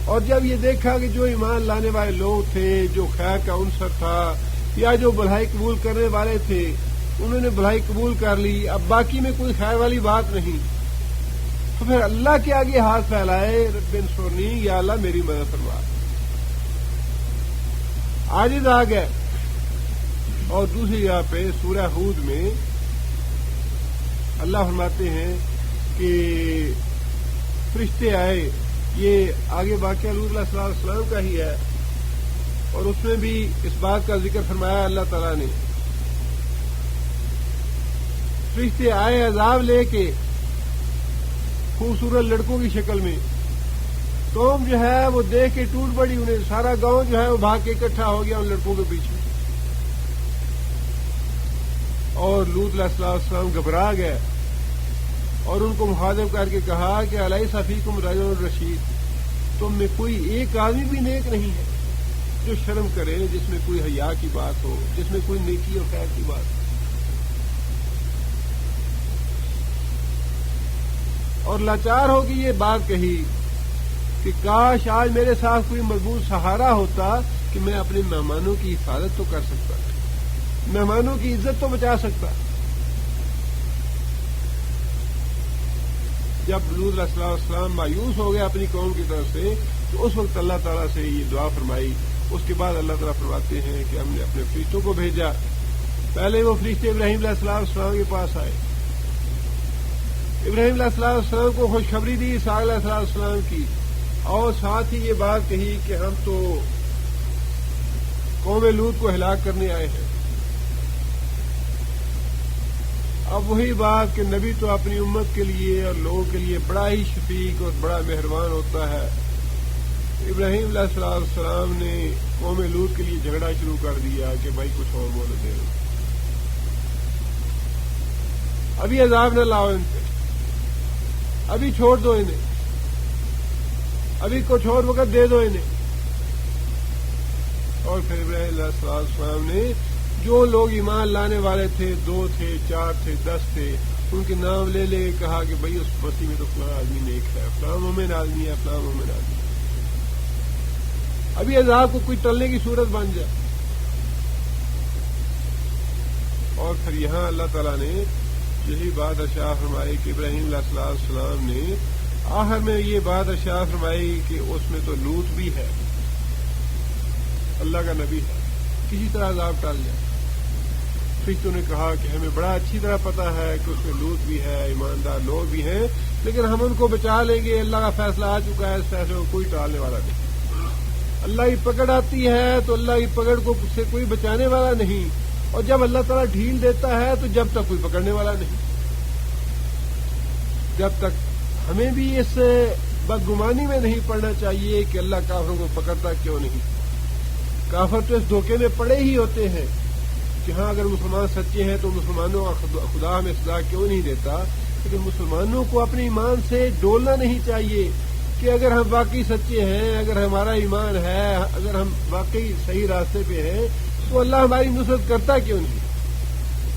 اور جب یہ دیکھا کہ جو ایمان لانے والے لوگ تھے، جو خیر کا عنصر تھا یا جو بھلائی قبول کرنے والے تھے، انہوں نے بھلائی قبول کر لی، اب باقی میں کوئی خیر والی بات نہیں، تو پھر اللہ کے آگے ہاتھ پھیلائے، رب انصرنی، یا اللہ میری مدد فرما، عاجز آ گئے۔ اور دوسری جگہ پہ سورہ ہود میں اللہ فرماتے ہیں کہ فرشتے آئے، یہ آگے واقعہ لوط علیہ السلام کا ہی ہے، اور اس میں بھی اس بات کا ذکر فرمایا اللہ تعالیٰ نے، فرشتے آئے عذاب لے کے خوبصورت لڑکوں کی شکل میں، قوم جو ہے وہ دیکھ کے ٹوٹ پڑی، انہیں سارا گاؤں جو ہے وہ بھاگ کے اکٹھا ہو گیا ان لڑکوں کے پیچھے، اور لوط علیہ السلام گھبرا گئے اور ان کو مخاطب کر کے کہا کہ الیس فیکم رجل رشید، تم میں کوئی ایک آدمی بھی نیک نہیں ہے جو شرم کرے، جس میں کوئی حیا کی بات ہو، جس میں کوئی نیکی اور خیر کی بات ہو۔ اور لاچار ہو کے یہ بات کہی کہ کاش آج میرے ساتھ کوئی مضبوط سہارا ہوتا کہ میں اپنے مہمانوں کی حفاظت تو کر سکتا، مہمانوں کی عزت تو بچا سکتا۔ جب لوط علیہ السلام مایوس ہو گیا اپنی قوم کی طرف سے، تو اس وقت اللہ تعالیٰ سے یہ دعا فرمائی۔ اس کے بعد اللہ تعالیٰ فرماتے ہیں کہ ہم نے اپنے فرشتوں کو بھیجا، پہلے وہ فرشتے ابراہیم علیہ السلام کے پاس آئے، ابراہیم علیہ السلام کو خوشخبری دی اسحاق علیہ السلام کی، اور ساتھ ہی یہ بات کہی کہ ہم تو قوم لوط کو ہلاک کرنے آئے ہیں۔ اب وہی بات کہ نبی تو اپنی امت کے لیے اور لوگوں کے لیے بڑا ہی شفیق اور بڑا مہربان ہوتا ہے۔ ابراہیم علیہ السلام نے قوم لوط کے لیے جھگڑا شروع کر دیا کہ بھائی کچھ اور بول دے، ابھی عذاب نہ لاؤ ان پہ، ابھی چھوڑ دو انہیں، ابھی کچھ اور وقت دے دو انہیں۔ اور پھر ابراہیم علیہ السلام نے جو لوگ ایمان لانے والے تھے، 2 تھے، 4 تھے، 10 تھے، ان کے نام لے لے کہا کہ بھئی اس بستی میں تو فلاں آدمی نیک ہے، فلاں مومن آدمی ہے، فلاں مومن آدمی ہے، ابھی عذاب کو کوئی ٹلنے کی صورت بن جائے۔ اور پھر یہاں اللہ تعالیٰ نے یہی بات ارشاد فرمائی کہ ابراہیم علیہ السلام نے آخر میں یہ بات ارشاد فرمائی کہ اس میں تو لوط بھی ہے، اللہ کا نبی ہے، کسی طرح عذاب ٹال جائے۔ فرشتوں نے کہا کہ ہمیں بڑا اچھی طرح پتا ہے کہ اس میں لوط بھی ہے، ایماندار لوگ بھی ہیں، لیکن ہم ان کو بچا لیں گے، اللہ کا فیصلہ آ چکا ہے، اس فیصلے کو کوئی ٹالنے والا نہیں۔ اللہ کی پکڑ آتی ہے تو اللہ کی پکڑ کو سے کوئی بچانے والا نہیں، اور جب اللہ تعالیٰ ڈھیل دیتا ہے تو جب تک کوئی پکڑنے والا نہیں۔ جب تک ہمیں بھی اس بدگمانی میں نہیں پڑنا چاہیے کہ اللہ کافروں کو پکڑتا کیوں نہیں۔ کافر تو اس دھوکے میں پڑے ہی ہوتے ہیں کہ ہاں اگر مسلمان سچے ہیں تو مسلمانوں کا خدا ہمیں سزا کیوں نہیں دیتا، لیکن مسلمانوں کو اپنے ایمان سے ڈولنا نہیں چاہیے کہ اگر ہم واقعی سچے ہیں، اگر ہمارا ایمان ہے، اگر ہم واقعی صحیح راستے پہ ہیں تو اللہ ہماری نصرت کرتا کیوں نہیں،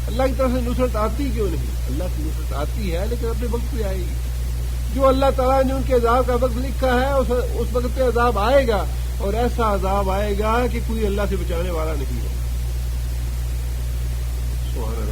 اللہ کی طرف سے نصرت آتی کیوں نہیں۔ اللہ کی نصرت آتی ہے لیکن اپنے وقت پہ آئے گی۔ جو اللہ تعالیٰ نے ان کے عذاب کا وقت لکھا ہے اس وقت پہ عذاب آئے گا، اور ایسا عذاب آئے گا کہ کوئی اللہ سے بچانے والا نہیں ہے۔ سبحان اللہ۔